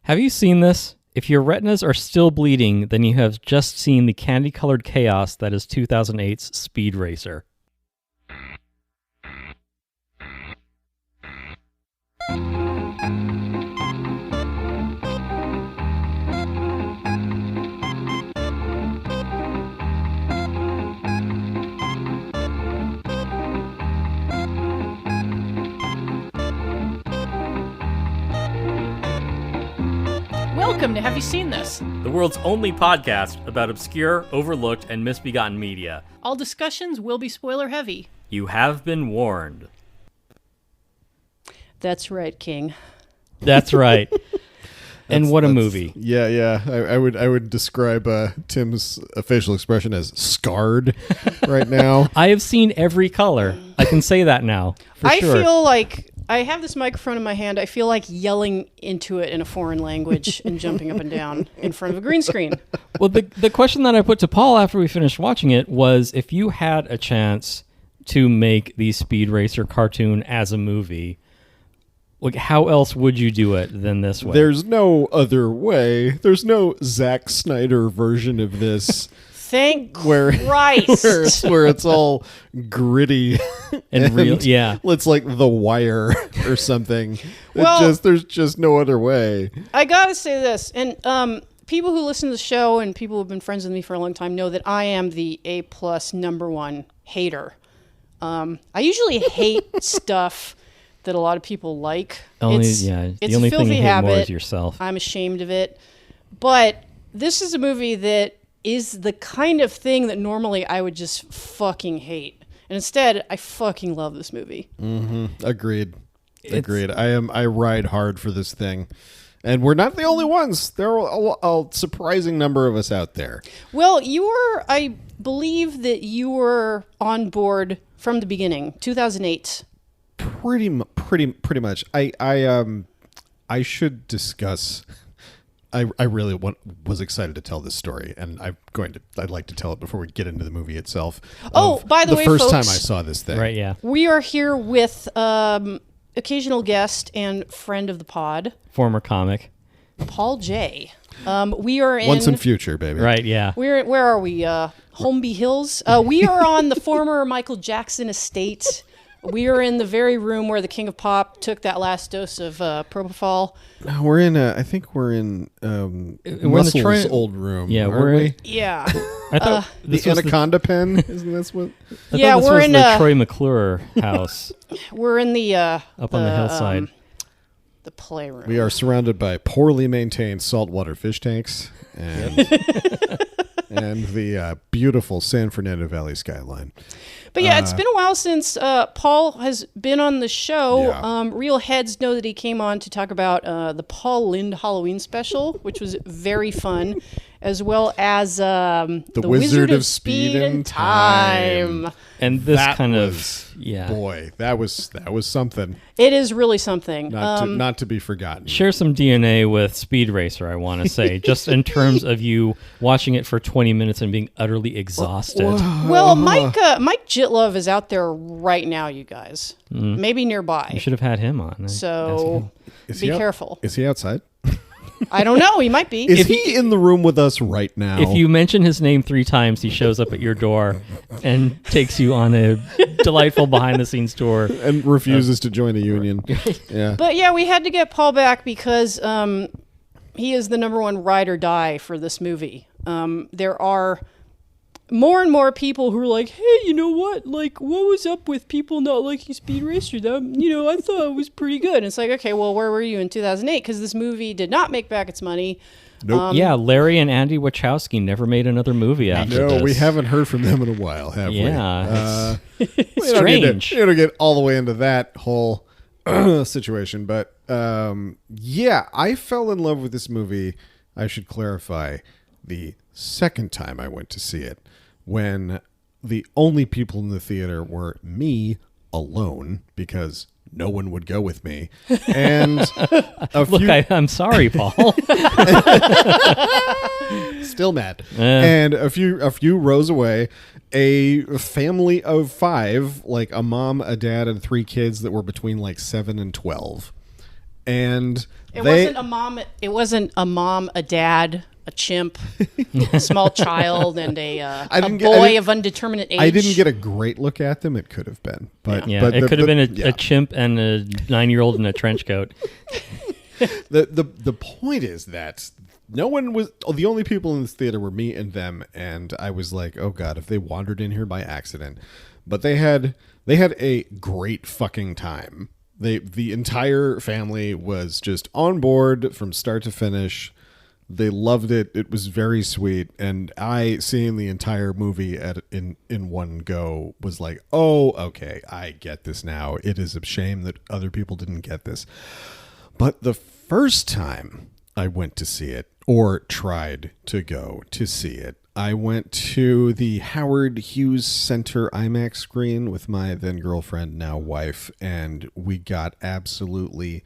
Have you seen this? If your retinas are still bleeding, then you have just seen the candy-colored chaos that is 2008's Speed Racer. Welcome to Have You Seen This? The world's only podcast about obscure, overlooked, and misbegotten media. All discussions will be spoiler heavy. You have been warned. That's right, King. That's right. And what a movie. Yeah. I would describe Tim's facial expression as scarred right now. I have seen every color. I can say that now. I feel like I have this microphone in my hand. I feel like yelling into it in a foreign language and jumping up and down in front of a green screen. Well, the question that I put to Paul after we finished watching it was, if you had a chance to make the Speed Racer cartoon as a movie, like, how else would you do it than this way? There's no other way. There's no Zack Snyder version of this. Thank Christ. where it's all gritty and real. Yeah. It's like The Wire or something. Well, there's just no other way. I gotta say this, and people who listen to the show and people who've been friends with me for a long time know that I am the A+ #1 hater. I usually hate stuff that a lot of people like. The only thing you hate more is yourself. I'm ashamed of it. But this is a movie that is the kind of thing that normally I would just fucking hate. And instead, I fucking love this movie. Mm-hmm. Agreed. I ride hard for this thing. And we're not the only ones. There are a surprising number of us out there. Well, I believe that you were on board from the beginning, 2008. Pretty much. I should discuss. I really was excited to tell this story, and I'd like to tell it before we get into the movie itself. Oh, by the way, first folks, time I saw this thing. Right, yeah. We are here with occasional guest and friend of the pod, Former comic. Paul J. We are in Once in future, baby. Right, yeah. Where are we? Holmby Hills. We are on the former Michael Jackson estate. We are in the very room where the King of Pop took that last dose of propofol. We're in. I think we're in. We're Muscle's in the old room. Yeah, aren't we? Yeah. I thought The Anaconda Pen. Isn't this what? Yeah, we're in the Troy McClure house. We're in the up on the hillside. The playroom. We are surrounded by poorly maintained saltwater fish tanks and and the beautiful San Fernando Valley skyline. But yeah, it's been a while since Paul has been on the show. Yeah. Real heads know that he came on to talk about the Paul Lynde Halloween special, which was very fun, as well as the Wizard of Speed and Time. And this boy, that was something. It is really something. Not to be forgotten. Share some DNA with Speed Racer, I want to say, just in terms of you watching it for 20 minutes and being utterly exhausted. Well, Mike Jitlove is out there right now, you guys. Maybe nearby. You should have had him on. So be careful. Is he outside? I don't know. He might be. Is he in the room with us right now? If you mention his name 3 times, he shows up at your door and takes you on a delightful behind-the-scenes tour. And refuses to join the union. Yeah. But yeah, we had to get Paul back because he is the #1 ride or die for this movie. There are more and more people who are like, hey, you know what? Like, what was up with people not liking Speed Racer? I thought it was pretty good. And it's like, okay, well, where were you in 2008? Because this movie did not make back its money. Nope. Yeah, Larry and Andy Wachowski never made another movie after this. No, we haven't heard from them in a while, have we? Yeah. Strange. We don't get all the way into that whole situation. But, yeah, I fell in love with this movie, I should clarify, the second time I went to see it, when the only people in the theater were me alone, because no one would go with me, and I'm sorry, Paul. Still mad. And a few rows away, a family of 5, like a mom, a dad, and 3 kids that were between like 7 and 12. and It wasn't a mom. It wasn't a mom, a dad, a chimp, a small child, and a boy of undeterminate age. I didn't get a great look at them. It could have been, but yeah, it could have been a chimp and a 9-year-old in a trench coat. The point is that no one was. The only people in this theater were me and them, and I was like, oh god, if they wandered in here by accident. But they had a great fucking time. The entire family was just on board from start to finish. They loved it. It was very sweet, and I, seeing the entire movie in one go, was like, oh, okay, I get this now. It is a shame that other people didn't get this. But the first time I went to see it, or tried to go to see it, I went to the Howard Hughes Center IMAX screen with my then girlfriend, now wife, and we got absolutely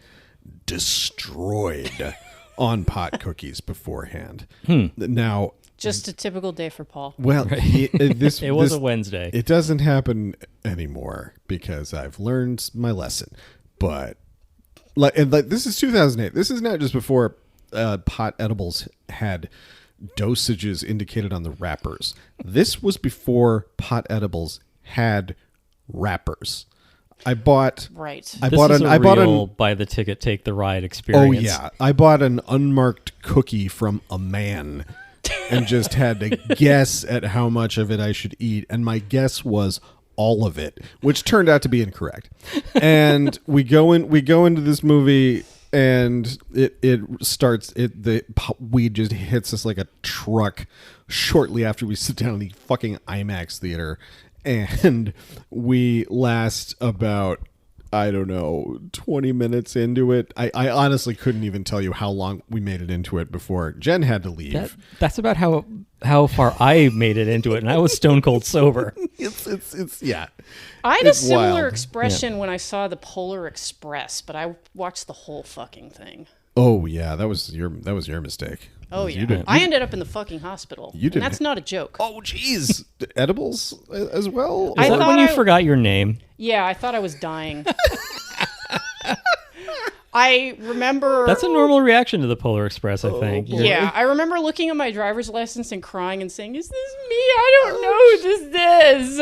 destroyed on pot cookies beforehand. Now, just a typical day for Paul. Well, It was a Wednesday. It doesn't happen anymore because I've learned my lesson. But this is 2008. This is not just before pot edibles had dosages indicated on the wrappers. This was before pot edibles had wrappers. I bought buy the ticket, take the ride experience. Oh yeah, I bought an unmarked cookie from a man, and just had to guess at how much of it I should eat, and my guess was all of it, which turned out to be incorrect. And we go into this movie, and the weed just hits us like a truck shortly after we sit down in the fucking IMAX theater. And we last about, I don't know, 20 minutes into it. I honestly couldn't even tell you how long we made it into it before Jen had to leave. That's about how far I made it into it, and I was stone cold sober. It's yeah. I had a similar expression when I saw the Polar Express, but I watched the whole fucking thing. Oh yeah, that was your mistake. Oh yeah, I ended up in the fucking hospital. You did. That's not a joke. Oh jeez, edibles as well. Is that when you forgot your name? Yeah, I thought I was dying. I remember... That's a normal reaction to the Polar Express, I think. Yeah, I remember looking at my driver's license and crying and saying, is this me? I don't know who this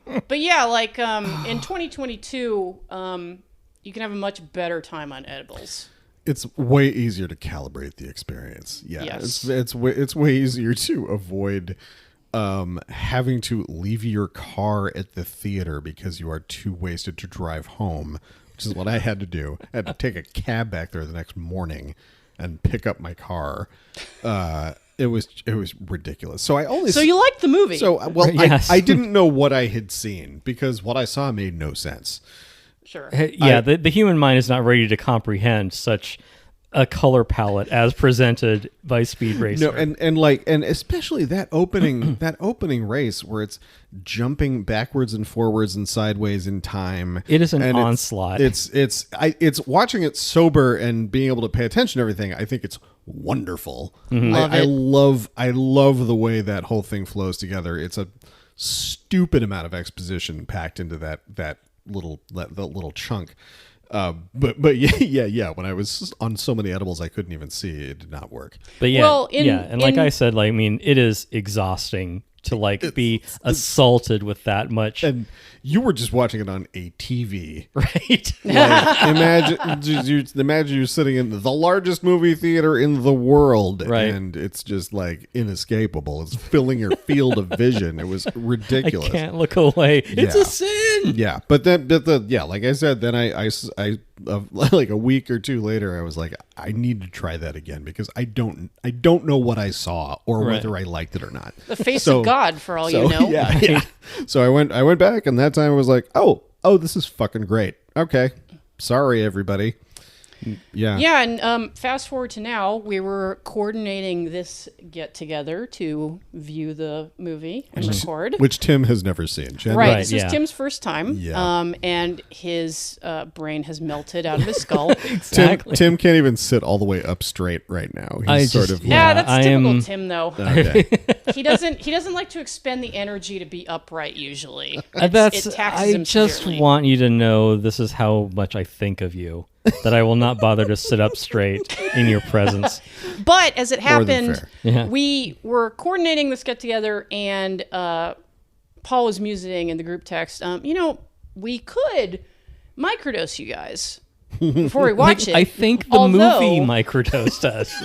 is. But yeah, like in 2022, you can have a much better time on edibles. It's way easier to calibrate the experience. Yeah, yes. It's way easier to avoid having to leave your car at the theater because you are too wasted to drive home, which is what I had to do. I had to take a cab back there the next morning and pick up my car. It was ridiculous. So you liked the movie? So yes. I didn't know what I had seen because what I saw made no sense. Sure. Yeah, the human mind is not ready to comprehend such a color palette as presented by Speed Racer. No, and especially that opening race where it's jumping backwards and forwards and sideways in time. It is an onslaught. It's watching it sober and being able to pay attention to everything. I think it's wonderful. Mm-hmm. I love the way that whole thing flows together. It's a stupid amount of exposition packed into that little chunk. But yeah. When I was on so many edibles, I couldn't even see. It did not work. But yeah, and like I said, like I mean, it is exhausting to be assaulted with that much. And you were just watching it on a TV, right? Imagine you're sitting in the largest movie theater in the world, right? And it's just like inescapable. It's filling your field of vision. It was ridiculous. I can't look away. It's a sin. Yeah, but then like I said, then I like a week or two later, I was like, I need to try that again because I don't know what I saw or whether I liked it or not. The face of God, for all you know. Yeah. So I went back, and that time I was like, oh, this is fucking great. Okay, sorry everybody. Yeah. Yeah, and fast forward to now, we were coordinating this get together to view the movie and record. Which Tim has never seen. Right, this was Tim's first time. Yeah. And his brain has melted out of his skull. Exactly. Tim can't even sit all the way up straight right now. He's that's typical Tim though. Okay. He doesn't like to expend the energy to be upright usually. I taxes him just severely. want you to know this is how much I think of you. that I will not bother to sit up straight in your presence. But as it More than happened, fair. Yeah. we were coordinating this get together, and Paul was musing in the group text. We could microdose you guys before we watch it. I think the movie microdosed us.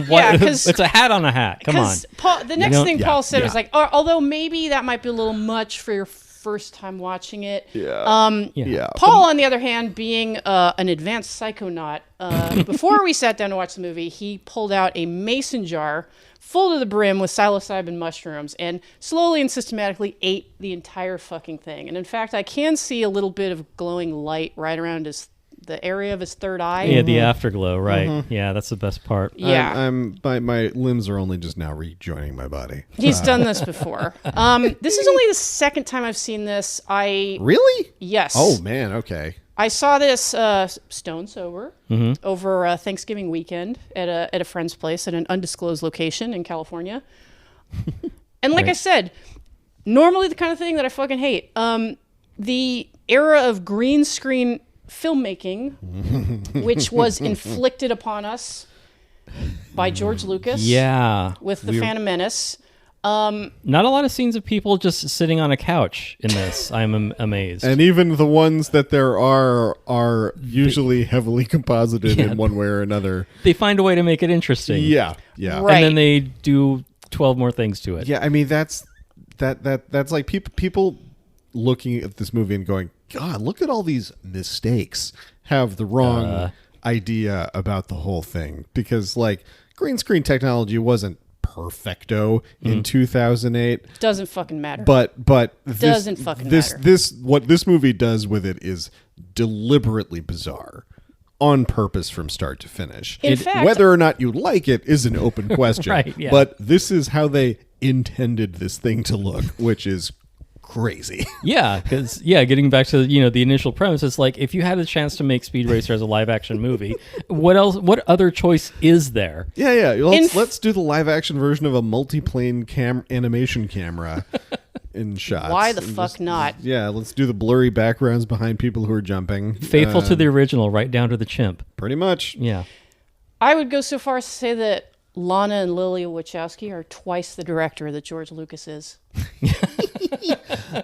yeah, 'cause- it's a hat on a hat. Come on. Paul, the next thing yeah, Paul said was yeah. like, although maybe that might be a little much for your first time watching it. Yeah. Paul, on the other hand, being an advanced psychonaut, before we sat down to watch the movie, he pulled out a mason jar full to the brim with psilocybin mushrooms and slowly and systematically ate the entire fucking thing. And in fact, I can see a little bit of glowing light right around the area of his third eye. Yeah, the afterglow, right? Yeah, that's the best part. Yeah. My limbs are only just now rejoining my body. He's done this before. This is only the second time I've seen this. Really? Yes. Oh man. Okay. I saw this stone sober over Thanksgiving weekend at a friend's place at an undisclosed location in California. And like I said, normally the kind of thing that I fucking hate. The era of green screen filmmaking, which was inflicted upon us by George Lucas. Yeah. With The Phantom Menace. Not a lot of scenes of people just sitting on a couch in this. I'm amazed. And even the ones that there are usually heavily composited in one way or another. They find a way to make it interesting. Yeah. Right. And then they do 12 more things to it. Yeah, I mean that's like people looking at this movie and going, God, look at all these mistakes. Have the wrong idea about the whole thing, because like green screen technology wasn't perfecto in 2008. Doesn't fucking matter. But Doesn't fucking matter. This what this movie does with it is deliberately bizarre. On purpose from start to finish. In fact, whether or not you like it is an open question. Right, yeah. But this is how they intended this thing to look, which is crazy. Yeah, because getting back to the initial premise, it's like if you had a chance to make Speed Racer as a live action movie, what else? What other choice is there? Yeah. Let's do the live action version of a multiplane animation camera in shots. Why the fuck not? Yeah, let's do the blurry backgrounds behind people who are jumping. Faithful to the original, right down to the chimp. Pretty much. Yeah. I would go so far as to say that Lana and Lilia Wachowski are twice the director that George Lucas is.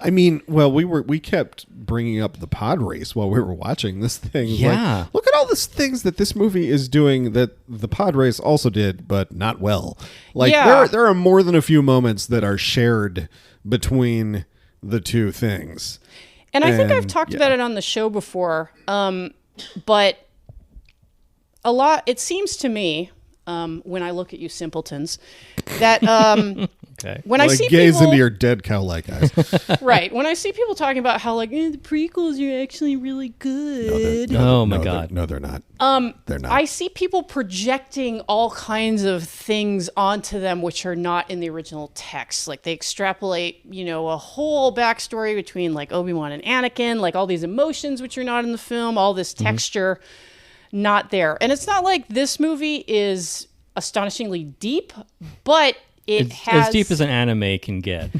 I mean, well, we kept bringing up the pod race while we were watching this thing. Yeah. Like, look at all the things that this movie is doing that the pod race also did, but not well. Like there are more than a few moments that are shared between the two things. And I think I've talked about it on the show before, but it seems to me, when I look at you simpletons, that Okay. when I see gaze people, into your dead cow-like eyes. right, when I see people talking about how the prequels are actually really good. Oh my God. No, they're not. They're not. I see people projecting all kinds of things onto them which are not in the original text. Like they extrapolate, a whole backstory between like Obi-Wan and Anakin, like all these emotions which are not in the film, all this texture not there. And it's not like this movie is astonishingly deep, but it has as deep as an anime can get.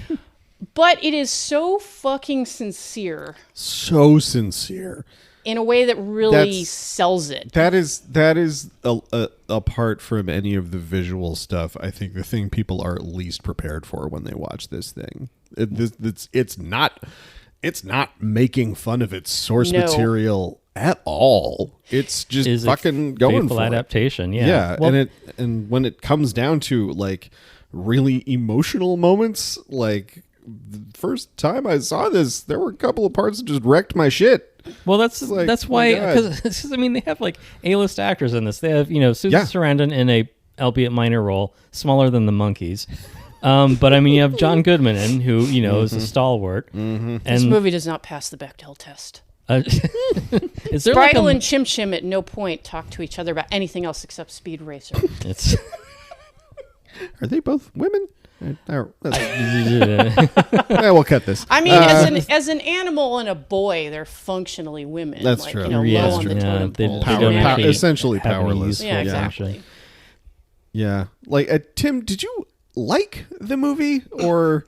But it is so fucking sincere. So sincere. In a way that really sells it. That is apart from any of the visual stuff, I think the thing people are least prepared for when they watch this thing. It's not making fun of its source material at all. It's just fucking going for adaptation. it. Yeah. Well, and when it comes down to like really emotional moments, like the first time I saw this, there were a couple of parts that just wrecked my shit. Well, that's why, because I mean, they have like A-list actors in this. They have Susan Sarandon in a albeit minor role, smaller than the Monkees. But I mean, you have John Goodman who is a stalwart. And this movie does not pass the Bechdel test. Is there Bridal and Chim Chim at no point talk to each other about anything else except Speed Racer. Are they both women? We'll cut this. I mean, as an animal and a boy, they're functionally women. That's true. Low on the totem pole. Essentially powerless. Yeah, exactly. Yeah, like Tim, did you like the movie, or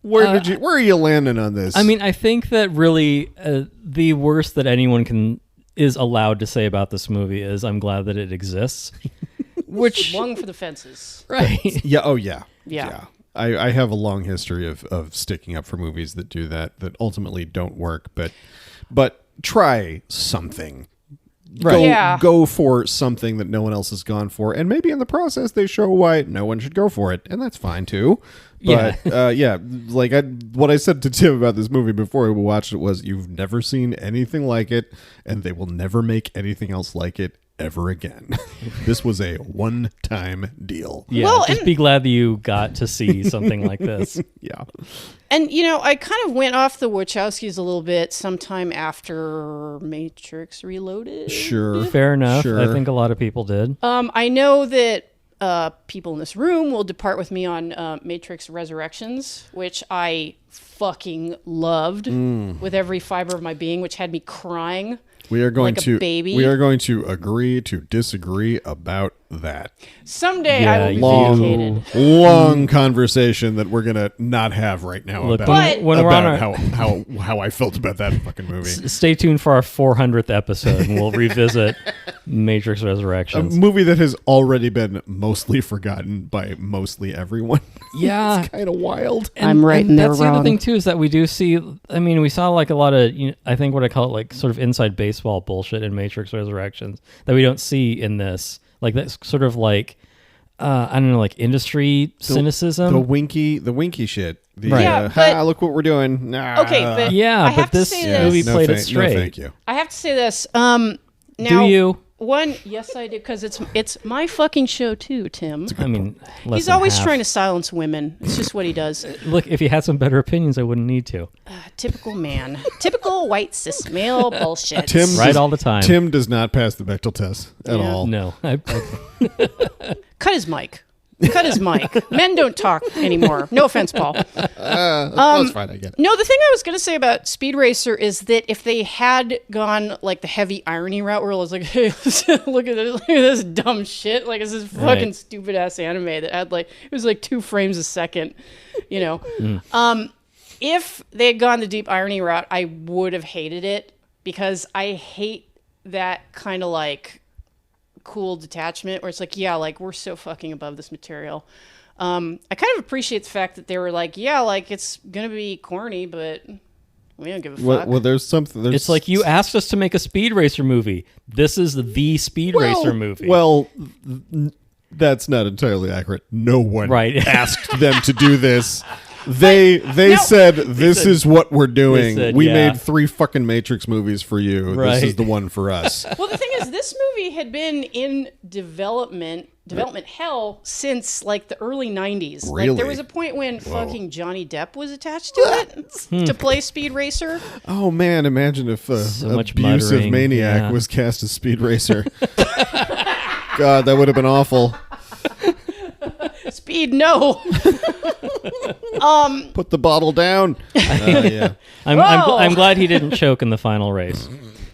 where are you landing on this? I mean, I think that really the worst that anyone can is allowed to say about this movie is, I'm glad that it exists. Which swung for the fences. right. Yeah. Oh, yeah. Yeah. I have a long history of sticking up for movies that do that ultimately don't work, but try something. Right. Yeah. Go for something that no one else has gone for, and maybe in the process they show why no one should go for it, and that's fine too. But like what I said to Tim about this movie before we watched it was, you've never seen anything like it, and they will never make anything else like it ever again. This was a one-time deal. Yeah, Well, just be glad that you got to see something like this. Yeah. And, I kind of went off the Wachowskis a little bit sometime after Matrix Reloaded. Sure. Fair enough. Sure. I think a lot of people did. I know that people in this room will depart with me on Matrix Resurrections, which I fucking loved with every fiber of my being, which had me crying. We are going like a to baby. We are going to agree to disagree about that. Someday Yeah, I will be Long, vindicated. long conversation that we're gonna not have right now Look, about, when we're on how I felt about that fucking movie. Stay tuned for our 400th episode, and we'll revisit Matrix A Resurrections. movie that has already been mostly forgotten by mostly everyone. Yeah. It's kind of wild. I'm right and they're that's the other wrong. thing too, is that we do see. I mean, we saw like a lot of. I think what I call it, like sort of inside baseball bullshit in Matrix Resurrections that we don't see in this. Like that's sort of like I don't know, like industry cynicism. The winky shit. Right. Yeah, but- look what we're doing. Nah. Okay, but Yeah, I but have to this say movie this. played it No, straight. thank you. I have to say this. Now, Do you? One, yes, I do, because it's my fucking show too, Tim. I mean, He's always trying to silence women. It's just what he does. look. If you had some better opinions, I wouldn't need to. Typical man. Typical white cis male bullshit. Tim Right all the time. Tim does not pass the Bechdel test at Yeah. all. No, Cut his mic. Cut his mic. Men don't talk anymore. No offense, Paul. That's fine. I get it. No, the thing I was going to say about Speed Racer is that if they had gone like the heavy irony route where it was like, hey, look at this dumb shit. Like, it's this fucking Right. stupid ass anime that had like, it was like 2 frames a second, If they had gone the deep irony route, I would have hated it because I hate that kind of like cool detachment where it's like, yeah, like we're so fucking above this material. I kind of appreciate the fact that they were like, yeah, like it's gonna be corny, but we don't give a fuck. Well, there's something. it's like you asked us to make a Speed Racer movie. This is the Speed Racer movie. Well, that's not entirely accurate. No one Right. asked them to do this. They said this is what we're doing. said, We yeah. made 3 fucking Matrix movies for you. This Right. is the one for us. Well, the thing is, this movie had been in development hell since like the early 90s. Like Really? there was a point when fucking Johnny Depp was attached to it to play Speed Racer. Oh man, imagine if So a much abusive muttering, maniac yeah. was cast as Speed Racer. God, that would have been awful. Speed, no. Put the bottle down. Yeah. I'm glad he didn't choke in the final race.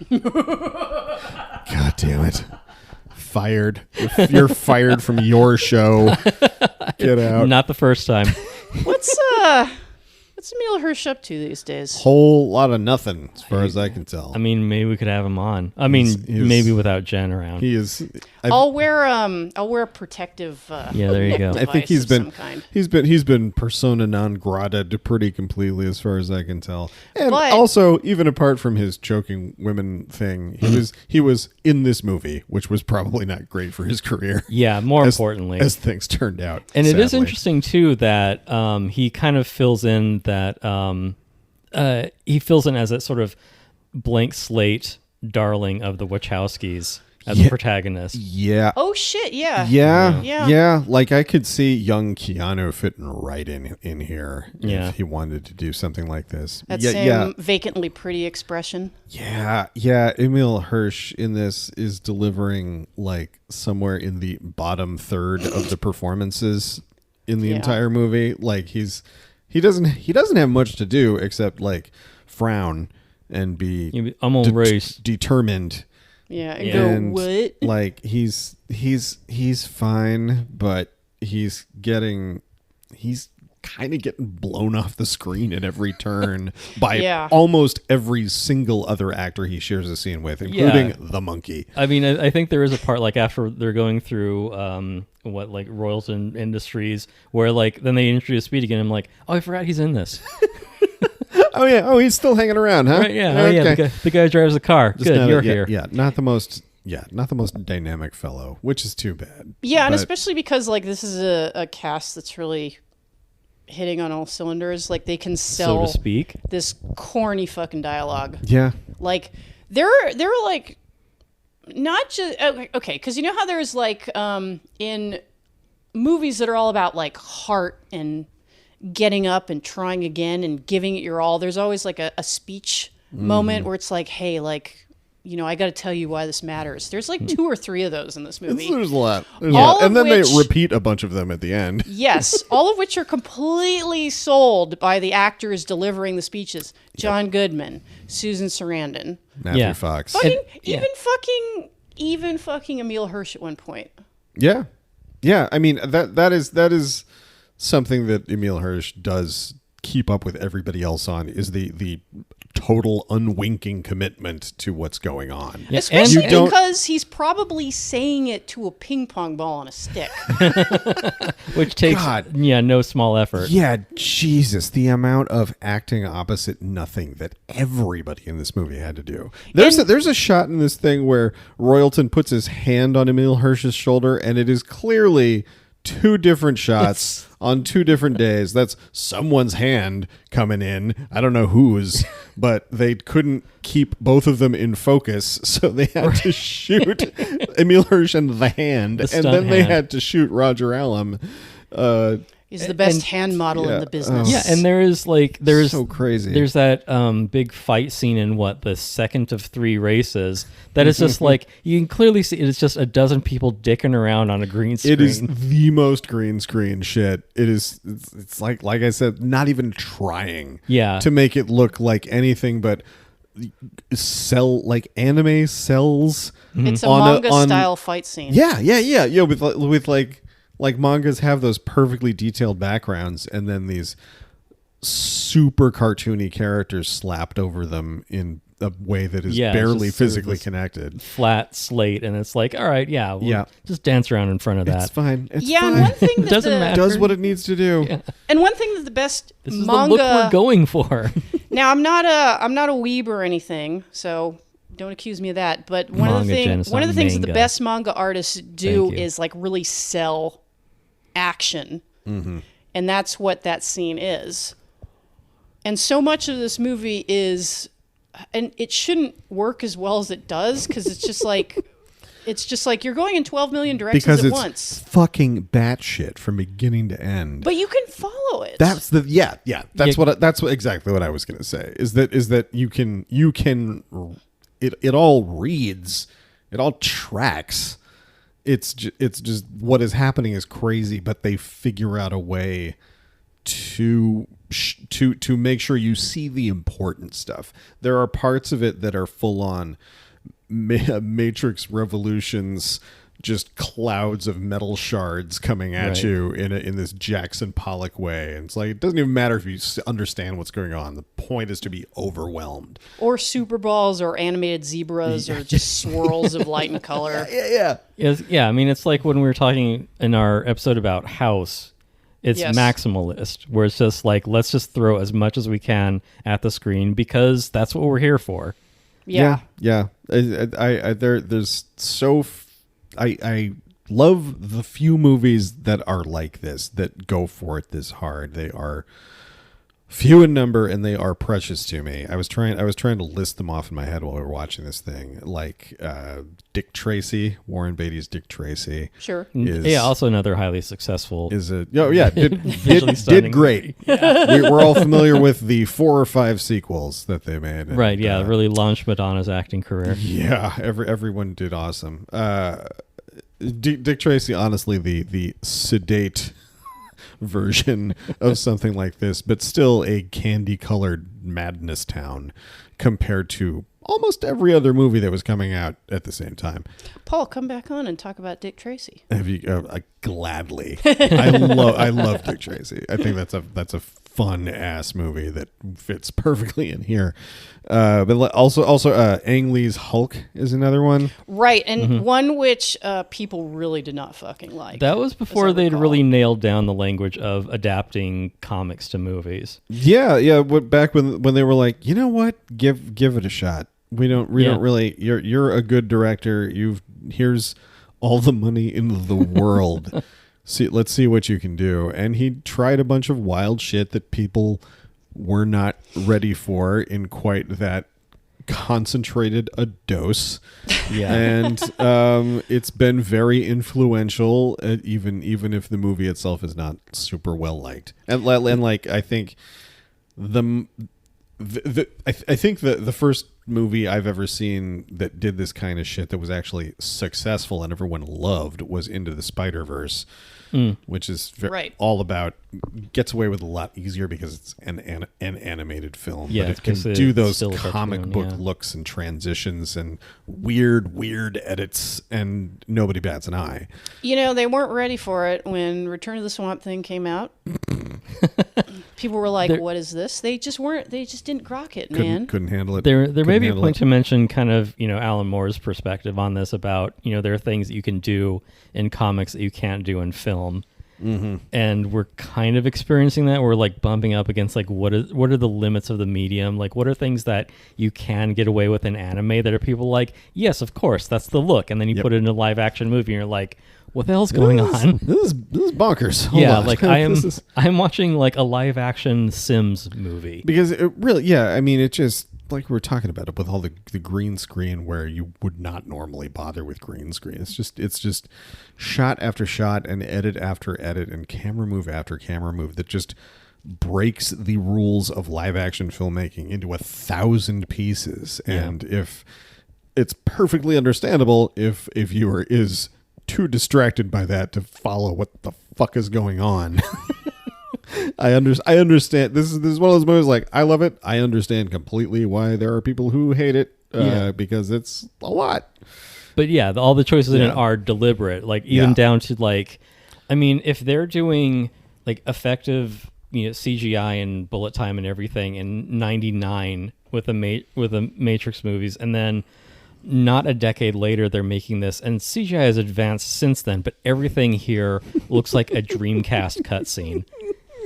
God damn it. Fired. You're fired from your show. Get out. Not the first time. What's Emil Hirsch up to these days? Whole lot of nothing, as far as I can tell. I mean, maybe we could have him on. I mean, He's- maybe without Jen around. He is. I'll wear a protective. Yeah, there you go. I think he's device of been some kind. he's been persona non grata pretty completely, as far as I can tell. And But- also, even apart from his choking women thing, he was in this movie, which was probably not great for his career. Yeah, more as, importantly. as things turned out. And it is sadly. interesting too that he kind of fills in that he fills in as that sort of blank slate darling of the Wachowskis as a Yeah. protagonist. Yeah. Oh shit! Yeah. Yeah. Like I could see young Keanu fitting right in here Yeah. if he wanted to do something like this. That yeah, same vacantly pretty expression. yeah. Emil Hirsch in this is delivering like somewhere in the bottom third of the performances in the Yeah. entire movie. Like he doesn't have much to do except like frown and be I'm on race. determined. Yeah. And Yeah. go And what? like he's fine, but he's kind of getting blown off the screen at every turn by Yeah. almost every single other actor he shares a scene with, including the monkey. I mean, I think there is a part like after they're going through like Royalton Industries where like then they introduce Speed again. I'm like, oh, I forgot he's in this. Oh yeah. Oh, he's still hanging around, huh? Right? Yeah. Oh, yeah. The guy who drives the car. Just Good, you're yeah, here. Yeah, not the most dynamic fellow, which is too bad. Yeah, and But- especially because like this is a cast that's really hitting on all cylinders. Like they can So sell to speak. this corny fucking dialogue. yeah. Like they're like not just okay, because you know how there's like in movies that are all about like heart and getting up and trying again and giving it your all. There's always like a speech moment where it's like, hey, like, you know, I got to tell you why this matters. There's like 2 or 3 of those in this movie. There's a lot. All And of then which- they repeat a bunch of them at the end. Yes, all of which are completely sold by the actors delivering the speeches. John Goodman, Susan Sarandon, Matthew Yeah. Fox. fucking, yeah. even fucking Emile Hirsch at one point. Yeah. Yeah. I mean, that is something that Emile Hirsch does keep up with everybody else on, is the total unwinking commitment to what's going on. Yeah, Especially You don't- because he's probably saying it to a ping pong ball on a stick. Which takes God. no small effort. Yeah, Jesus, the amount of acting opposite nothing that everybody in this movie had to do. There's a shot in this thing where Royalton puts his hand on Emile Hirsch's shoulder, and it is clearly 2 different shots on 2 different days. That's someone's hand coming in. I don't know whose, but they couldn't keep both of them in focus, so they had to shoot Emile Hirsch and the hand, and stunt then they hand. had to shoot Roger Allam. He's the best And- hand model in yeah, the business. Yeah, and there's So crazy. There's that big fight scene in the second of 3 races that is just like you can clearly see it's just a dozen people dicking around on a green screen. It is the most green screen shit. It's like I said, not even trying Yeah. to make it look like anything but anime cells. It's a on manga style fight scene. Yeah, with like mangas have those perfectly detailed backgrounds, and then these super cartoony characters slapped over them in a way that is Yeah, barely just sort of physically this connected. flat slate, and it's like, all right, we'll Yeah. just dance around in front of It's that. fine. It's Yeah, fine. and one thing that Doesn't the, matter. Does what it needs to do. Yeah. and one thing that the best This is manga. the look we're going for. Now I'm not a weeb or anything, so don't accuse me of that. But one of the Manga, Jen, it's things not that the manga. best manga artists do Thank you. is like really sell action, Mm-hmm. and that's what that scene is. And so much of this movie is, and it shouldn't work as well as it does because it's just like. It's just like you're going in 12 million directions Because at it's once. fucking batshit from beginning to end. But you can follow it. That's the That's Yeah. that's exactly what I was going to say. Is that you can it all reads, it all tracks. It's just what is happening is crazy, but they figure out a way to make sure you see the important stuff. There are parts of it that are full on Matrix Revolutions, just clouds of metal shards coming at Right. you in this Jackson Pollock way. And it's like, it doesn't even matter if you understand what's going on. The point is to be overwhelmed. or super balls or animated zebras or just swirls of light and color. Yeah. Yeah, I mean, it's like when we were talking in our episode about House. It's Yes. maximalist, where it's just like, let's just throw as much as we can at the screen because that's what we're here for. Yeah. Yeah. I love the few movies that are like this, that go for it this hard. They are few in number and they are precious to me. I was trying to list them off in my head while we were watching this thing, like Dick Tracy, Warren Beatty's Dick Tracy. Sure. Yeah, also another highly successful. Visually did stunning great. We're all familiar with the 4 or 5 sequels that they made. And, Right, yeah, really launched Madonna's acting career. yeah, everyone did awesome. Dick Tracy, honestly, the sedate version of something like this, but still a candy-colored madness town compared to almost every other movie that was coming out at the same time. Paul, come back on and talk about Dick Tracy. Have you? Gladly. I love Dick Tracy. I think that's a fun ass movie that fits perfectly in here. But also Ang Lee's Hulk is another one. Right, and one which people really did not fucking like. That was before they'd really nailed down the language of adapting comics to movies. Yeah. Back when they were like, you know what, give it a shot. We don't really. You're a good director. Here's all the money in the world. Let's see what you can do. And he tried a bunch of wild shit that people were not ready for in quite that concentrated a dose. Yeah. And it's been very influential, even if the movie itself is not super well liked. And like I think I think the first movie I've ever seen that did this kind of shit that was actually successful and everyone loved was Into the Spider-Verse, which is all about, gets away with a lot easier because it's an animated film. Yeah, but it can do those comic book looks and transitions and weird edits, and nobody bats an eye. You know, they weren't ready for it when Return of the Swamp Thing came out. People were like, what is this? They just didn't grok it, man. Couldn't handle it. There may be a point to mention kind of, Alan Moore's perspective on this about, there are things that you can do in comics that you can't do in film. Mm-hmm. And we're kind of experiencing that. We're like bumping up against like, what are the limits of the medium? Like, what are things that you can get away with in anime that are people like, yes, of course, that's the look. And then you put it in a live action movie and you're like, what the hell's going on? This is bonkers. Hold on. Like I'm watching like a live action Sims movie. Because it really, I mean, it just, like we were talking about it with all the green screen where you would not normally bother with green screen. It's just shot after shot and edit after edit and camera move after camera move that just breaks the rules of live action filmmaking into 1,000 pieces. And if it's perfectly understandable if viewer is too distracted by that to follow what the fuck is going on. I understand. This is one of those movies like, I love it. I understand completely why there are people who hate it because it's a lot. But all the choices in it are deliberate. Like even down to like, I mean, if they're doing like effective, CGI and bullet time and everything in '99 with the Matrix movies, and then not a decade later they're making this, and CGI has advanced since then, but everything here looks like a Dreamcast cutscene.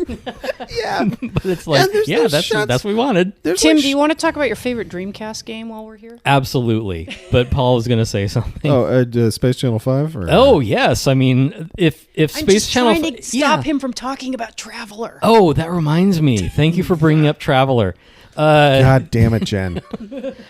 But it's like, that's what we wanted. Tim, do you want to talk about your favorite Dreamcast game while we're here? Absolutely. But Paul was going to say something. Space Channel 5? Oh, yes. I mean, if Space Channel... I'm trying to stop him from talking about Traveler. Oh, that reminds me. Thank you for bringing up Traveler. God damn it, Jen.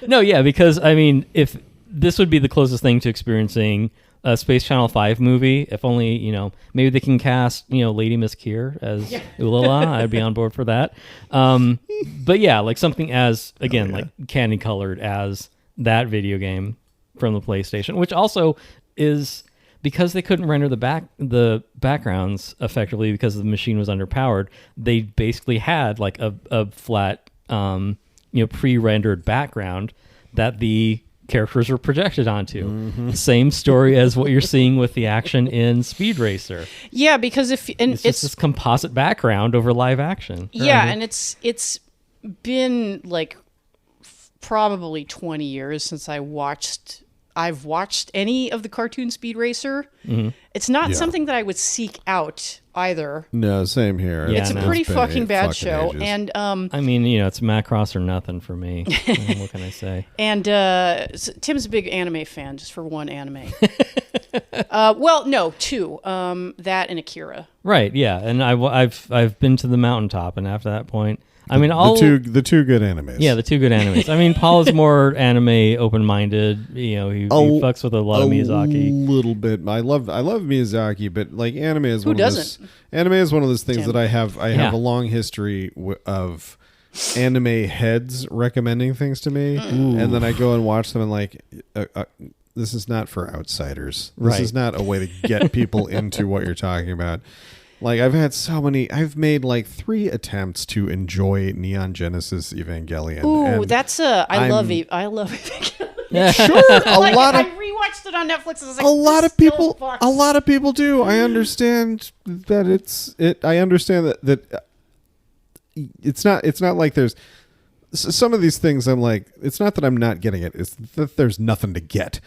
No, because, I mean, if this would be the closest thing to experiencing a Space Channel 5 movie, if only, maybe they can cast, Lady Miss Kier as Ulala. I'd be on board for that. But like something as, again, like candy colored as that video game from the PlayStation, which also is because they couldn't render the backgrounds effectively because the machine was underpowered. They basically had like a flat, pre-rendered background that the characters were projected onto. Mm-hmm. Same story as what you're seeing with the action in Speed Racer. Yeah, because it's just this composite background over live action. Yeah, and it's been like probably 20 years since I've watched any of the cartoon Speed Racer. Mm-hmm. It's not something that I would seek out either. No, same here. It's a pretty fucking bad show. Ages. And I mean, it's Macross or nothing for me. What can I say? And Tim's a big anime fan, just for one anime. Well, no, two. That and Akira. Right. Yeah, and I've been to the mountaintop, and after that point, I mean, the two good animes. Yeah, the two good animes. I mean, Paul is more anime open-minded. He fucks with a lot of Miyazaki. A little bit. I love Miyazaki, but like anime is one of those things that I have a long history of anime heads recommending things to me, and then I go and watch them and like. This is not for outsiders. This is not a way to get people into what you're talking about. Like I've made like 3 attempts to enjoy Neon Genesis Evangelion. Ooh, and I love Evangelion. Sure, I rewatched it on Netflix. And I was like, a lot of people do. I understand that I understand that it's not like there's some of these things. I'm like, it's not that I'm not getting it. It's that there's nothing to get.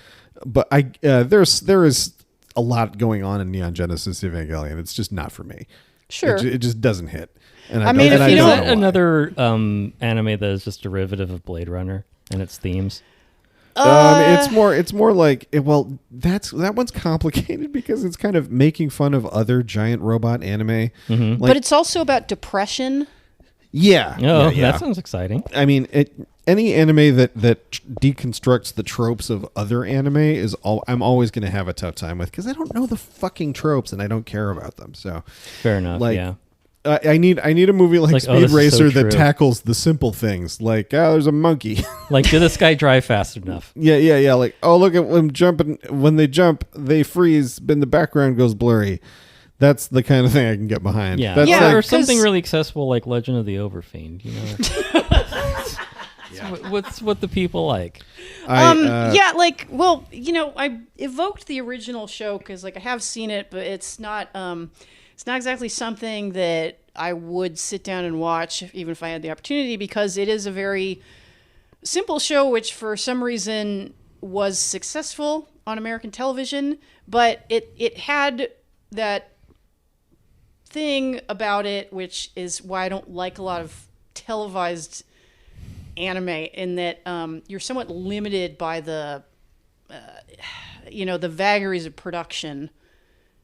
But there is a lot going on in Neon Genesis Evangelion. It's just not for me. Sure, it just doesn't hit. And I mean, if you is don't that another anime that is just derivative of Blade Runner and its themes? It's more like that one's complicated because it's kind of making fun of other giant robot anime. Mm-hmm. But it's also about depression. Yeah. Oh, yeah. That sounds exciting. I mean, any anime that deconstructs the tropes of other anime I'm always going to have a tough time with because I don't know the fucking tropes and I don't care about them. So fair enough. Like, yeah. I need a movie like Speed Racer that tackles the simple things, like there's a monkey. Like, did this guy drive fast enough? Yeah. Like, oh, look at them jumping. When they jump, they freeze, but the background goes blurry. That's the kind of thing I can get behind. Yeah, or something really accessible like Legend of the Overfiend. You know, what's what the people like. I evoked the original show because like I have seen it, but it's not exactly something that I would sit down and watch even if I had the opportunity because it is a very simple show which for some reason was successful on American television, but it had that thing about it which is why I don't like a lot of televised anime in that you're somewhat limited by the vagaries of production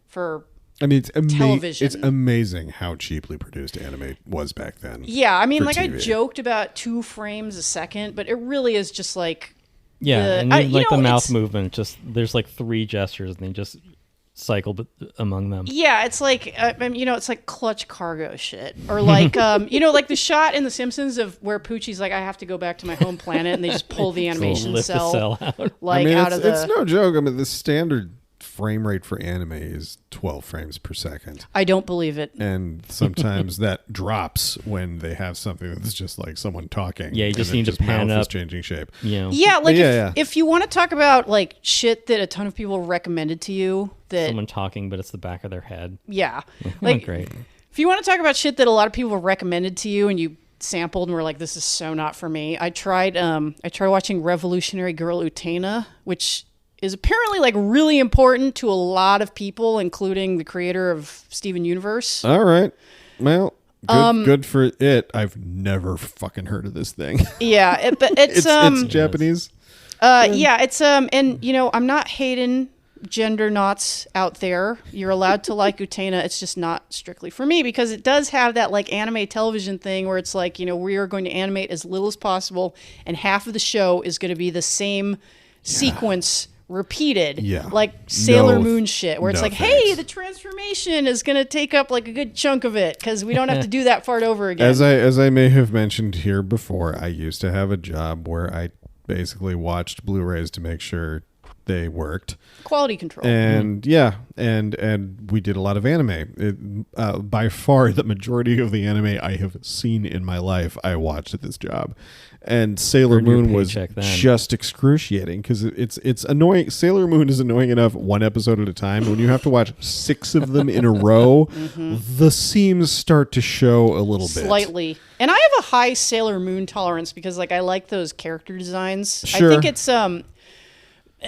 for television. It's amazing how cheaply produced anime was back then. Yeah, I mean, like TV. I joked about 2 frames a second, but it really is just like the mouth movement. Just there's like 3 gestures, and they just cycle among them. Yeah, it's like it's like clutch cargo shit, or like like the shot in The Simpsons of where Poochie's like, I have to go back to my home planet, and they just pull the animation cell out. Like out of the. It's no joke. I mean, the standard frame rate for anime is 12 frames per second. I don't believe it. And sometimes that drops when they have something that's just like someone talking. Yeah, you just need to pan up. Changing shape. Yeah, if you want to talk about like shit that a ton of people recommended to you, that someone talking, but it's the back of their head. Yeah, like great. If you want to talk about shit that a lot of people recommended to you and you sampled and were like, this is so not for me. I tried watching Revolutionary Girl Utena, which is apparently like really important to a lot of people, including the creator of Steven Universe. All right. Well, good for it. I've never fucking heard of this thing. Yeah, but it's Japanese. It's and I'm not hating gender knots out there. You're allowed to like Utena. It's just not strictly for me because it does have that like anime television thing where it's like, we are going to animate as little as possible and half of the show is going to be the same sequence repeated, like Sailor Moon shit, where it's like, hey, the transformation is going to take up like a good chunk of it because we don't have to do that part over again. As I may have mentioned here before, I used to have a job where I basically watched Blu-rays to make sure they worked. Quality control. And and we did a lot of anime. By far the majority of the anime I have seen in my life, I watched at this job. And Sailor Moon was just excruciating because it's annoying. Sailor Moon is annoying enough 1 episode at a time. When you have to watch 6 of them in a row, the seams start to show a little bit. Slightly. And I have a high Sailor Moon tolerance because like I like those character designs. Sure. I think it's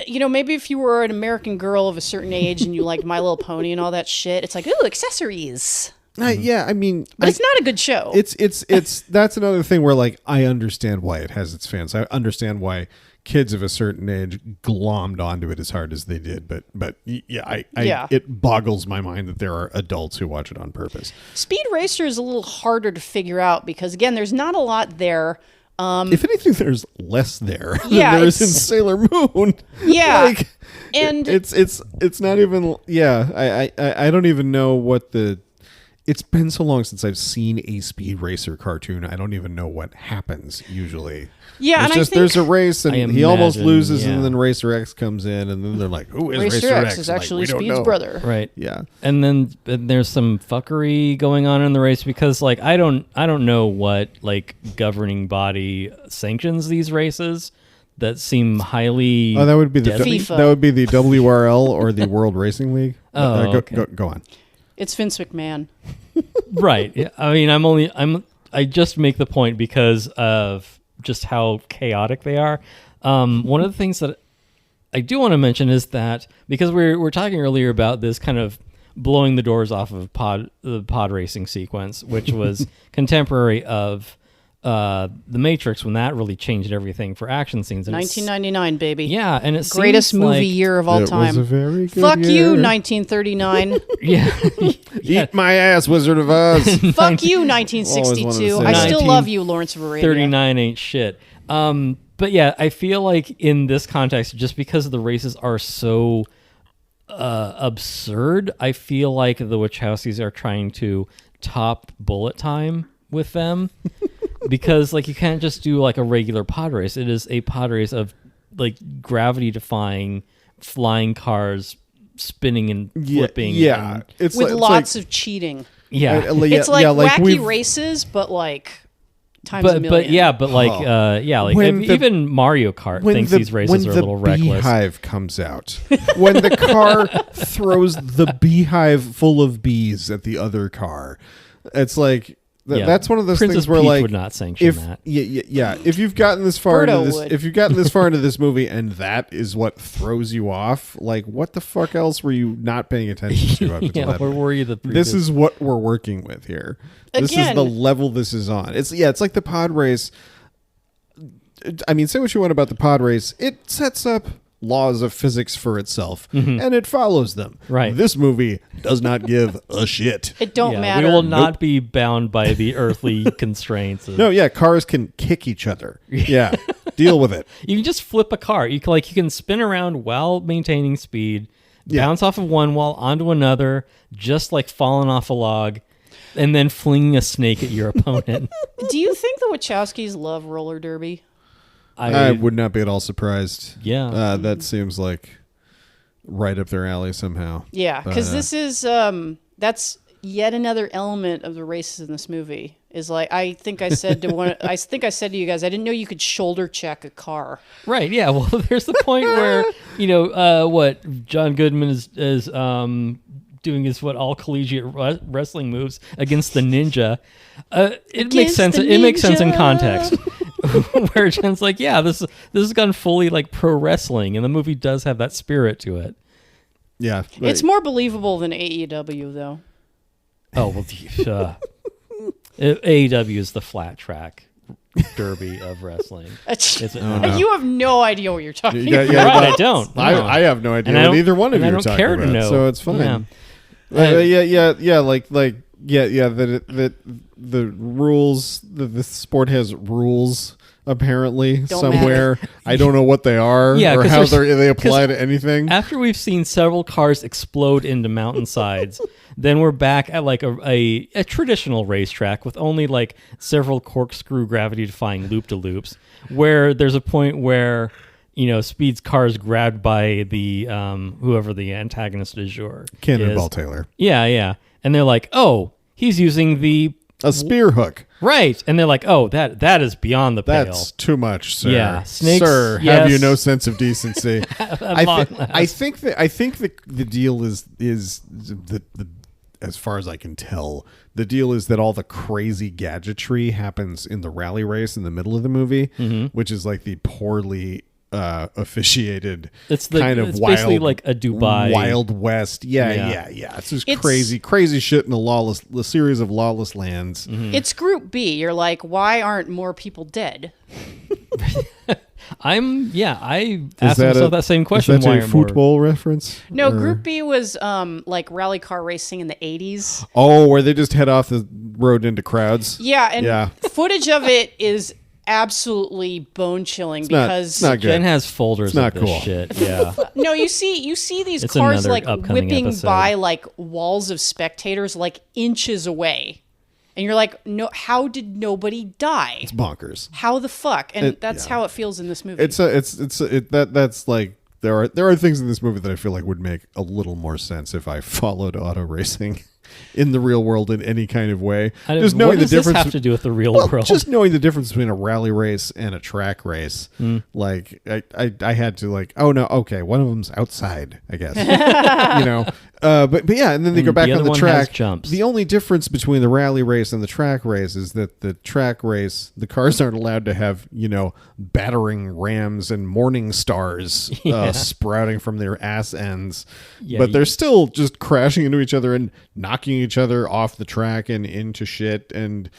maybe if you were an American girl of a certain age and you liked My Little Pony and all that shit, it's like, ooh, accessories. Yeah, I mean, but it's not a good show. It's that's another thing where like I understand why it has its fans. I understand why kids of a certain age glommed onto it as hard as they did. But it boggles my mind that there are adults who watch it on purpose. Speed Racer is a little harder to figure out because again, there's not a lot there. If anything, there's less there than there is in Sailor Moon. Yeah, like, and it's not even. Yeah, I don't even know what the. it's been so long since I've seen a Speed Racer cartoon. I don't even know what happens usually. Yeah, it's and just I think there's a race and he almost loses, and then Racer X comes in, and then they're like, "Who is Racer X?" Is Like, actually we don't Speed's know. brother. Right. Yeah. And then there's some fuckery going on in the race because like I don't know what like governing body sanctions these races that seem highly Oh, that would be the FIFA. that would be the WRL or the World Racing League. Oh, okay. Go on. It's Vince McMahon. Right. Yeah. I mean, I just make the point because of just how chaotic they are. One of the things that I do want to mention is that because we're talking earlier about this kind of blowing the doors off of the pod racing sequence, which was contemporary of The Matrix, when that really changed everything for action scenes. And 1999, baby. yeah, and it Greatest seems movie like, year of all It time. was a very good Fuck year. you, 1939. Yeah. Eat my ass, Wizard of Oz. Fuck you, Always 1962. wanted to I say still that. love you, Lawrence of Arabia. 39 ain't shit. But yeah, I feel like in this context, just because the races are so absurd, I feel like the Wachowskis are trying to top bullet time with them. Because like you can't just do like a regular pod race. It is a pod race of like gravity defying flying cars spinning and flipping. Yeah. and- It's With like, lots of cheating. yeah. It's like wacky we've- races, but like times a But million. yeah, but like like When the- even Mario Kart when thinks the, these races when are a little the reckless. beehive comes out, when the car throws the beehive full of bees at the other car, it's like Yeah. that's one of those Princess things where Peach like would not sanction if that. yeah, if you've gotten this far Birdo into this, would. if you've gotten this far into this movie and that is what throws you off, like what the fuck else were you not paying attention to up until Yeah, that where point? were you the This previous- is what we're working with here. This is Again- the level this is on. It's like the pod race. I mean, say what you want about the pod race. It sets up laws of physics for itself, and it follows them. Right. This movie does not give a shit. It don't Yeah, matter. we will not be bound by the earthly constraints. No, yeah, cars can kick each other. Yeah, deal with it. You can just flip a car. You can spin around while maintaining speed, bounce off of one wall onto another, just like falling off a log, and then flinging a snake at your opponent. Do you think the Wachowskis love roller derby? I would not be at all surprised. Yeah. That seems like right up their alley somehow. Yeah, because But, this is that's yet another element of the races in this movie. Is like I think I said to you guys, I didn't know you could shoulder check a car. Right, yeah. Well, there's the point where, what John Goodman is doing his all collegiate wrestling moves against the ninja. It makes sense. the It makes sense in ninja. context. Where Jen's like, yeah, this has gone fully like pro wrestling, and the movie does have that spirit to it. Yeah, It's more believable than AEW though. Oh well, AEW is the flat track derby of wrestling. Is it not? no. You have no idea what you're talking Yeah, about. yeah, Right, well, I don't. No. I have no idea And I what don't- either one of and I you are don't talking care to about, know. so it's fine. Yeah. That the rules, the sport has rules apparently Don't somewhere. I don't know what they are Yeah, or 'cause how there's- they apply to anything. After we've seen several cars explode into mountainsides, then we're back at like a traditional racetrack with only like several corkscrew gravity defying loop to loops, where there's a point where Speed's car is grabbed by the whoever the antagonist du jour Cannonball is. Taylor. Yeah, and they're like, oh, he's using the A spear hook. right, and they're like, oh, that is beyond the pale. That's too much, sir. Yeah, snakes, Sir, yes. have you no sense of decency? long I think the deal is the as far as I can tell, the deal is that all the crazy gadgetry happens in the rally race in the middle of the movie, which is like the poorly officiated It's wild, basically like a Dubai Wild West. Yeah. It's just crazy shit in a series of lawless lands. It's Group B. You're like, why aren't more people dead? I asked myself that same question. Is that why a aren't more- football reference? No, Or- Group B was like rally car racing in the 80s. Oh, where they just head off the road into crowds. Yeah, and Yeah. footage of it is absolutely bone chilling not- because it's not good. Jen has folders It's not of this cool. shit. Yeah. no, you see these It's cars another like upcoming whipping episode. by like walls of spectators like inches away, and you're like, no, how did nobody die? It's bonkers. How the fuck? And that's yeah. how it feels in this movie. That's like there are things in this movie that I feel like would make a little more sense if I followed auto racing in the real world in any kind of way. What Just knowing the does this difference have to do with the real Well, world? just knowing the difference between a rally race and a track race, like I had to like, oh no, okay, one of them's outside, I guess, you know. But yeah, and then they go back the on other the one track. has jumps. The only difference between the rally race and the track race is that the track race, the cars aren't allowed to have, you know, battering rams and morning stars sprouting from their ass ends, Yeah, but they're still just crashing into each other and knocking each other off the track and into shit and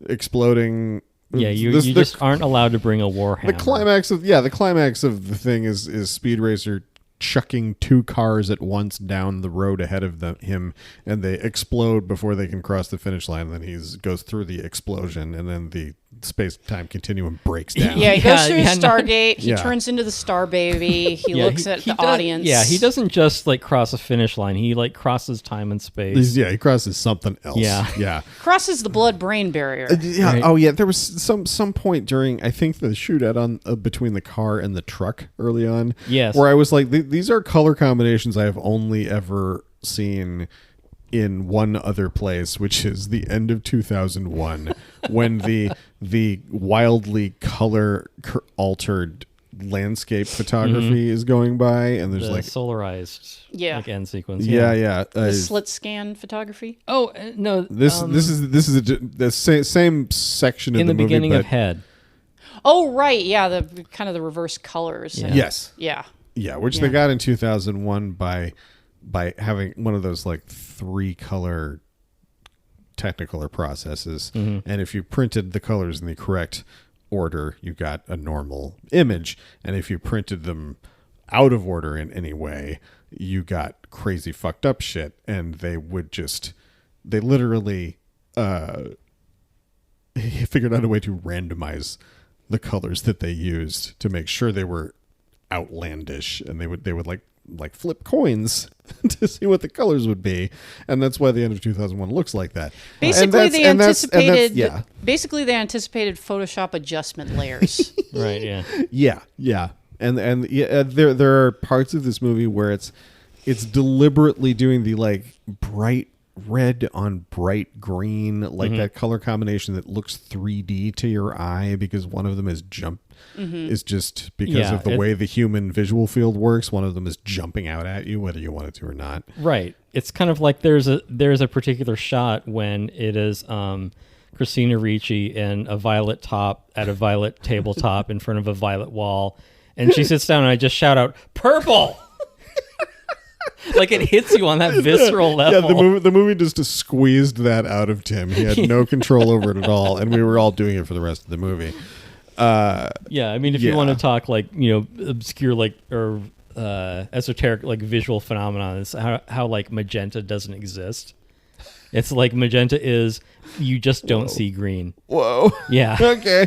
exploding. Yeah, you The just aren't allowed to bring a warhammer. the climax of the thing is Speed Racer chucking two cars at once down the road ahead of him, and they explode before they can cross the finish line. And then he goes through the explosion, and then the space-time continuum breaks down. yeah, he goes through yeah, Stargate. He Yeah. turns into the Star Baby. He Yeah, looks at the audience. Yeah, he doesn't just like cross a finish line. He like crosses time and space. He crosses something else. Yeah. Crosses the blood-brain barrier. Yeah. Right. Oh, yeah. There was some point during, I think, the shootout on between the car and the truck early on. Yes. Where I was like, these are color combinations I have only ever seen in one other place, which is the end of 2001, when the wildly color altered landscape photography is going by, and there's The like solarized Yeah. end sequence. yeah. The slit scan photography. Oh no. This is the same section of in the the movie, beginning but of Head. Oh right, yeah, the kind of the reverse colors. Yeah. and- yes. yeah. Yeah, which Yeah. they got in 2001 by having one of those like 3-color Technicolor processes, and if you printed the colors in the correct order, you got a normal image, and if you printed them out of order in any way, you got crazy fucked up shit. And they literally figured out a way to randomize the colors that they used to make sure they were outlandish, and they would like flip coins to see what the colors would be, and that's why the end of 2001 looks like that. Basically, they anticipated. Yeah, Basically, they anticipated Photoshop adjustment layers. Right. Yeah. yeah, and yeah, there are parts of this movie where it's deliberately doing the like bright red on bright green, like that color combination that looks 3D to your eye, because one of them is is just because of the way the human visual field works. One of them is jumping out at you, whether you want it to or not. Right. It's kind of like there's a particular shot when it is Christina Ricci in a violet top at a violet tabletop in front of a violet wall, and she sits down and I just shout out, "Purple!" Like it hits you on that visceral level. Yeah, the movie just squeezed that out of Tim. He had no control over it at all, and we were all doing it for the rest of the movie. Yeah, I mean, if you want to talk like, you know, obscure like or esoteric like visual phenomenon, it's how like magenta doesn't exist. It's like magenta is you just don't see green. Whoa. Yeah. Okay.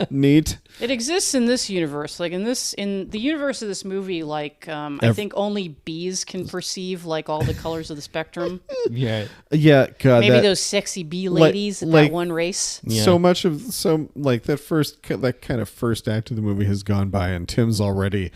Neat. It exists in this universe, like in the universe of this movie. Like I think only bees can perceive like all the colors of the spectrum. Yeah. Yeah. God, Maybe those sexy bee ladies in that one race. Yeah. So much of that kind of first act of the movie has gone by, and Tim's already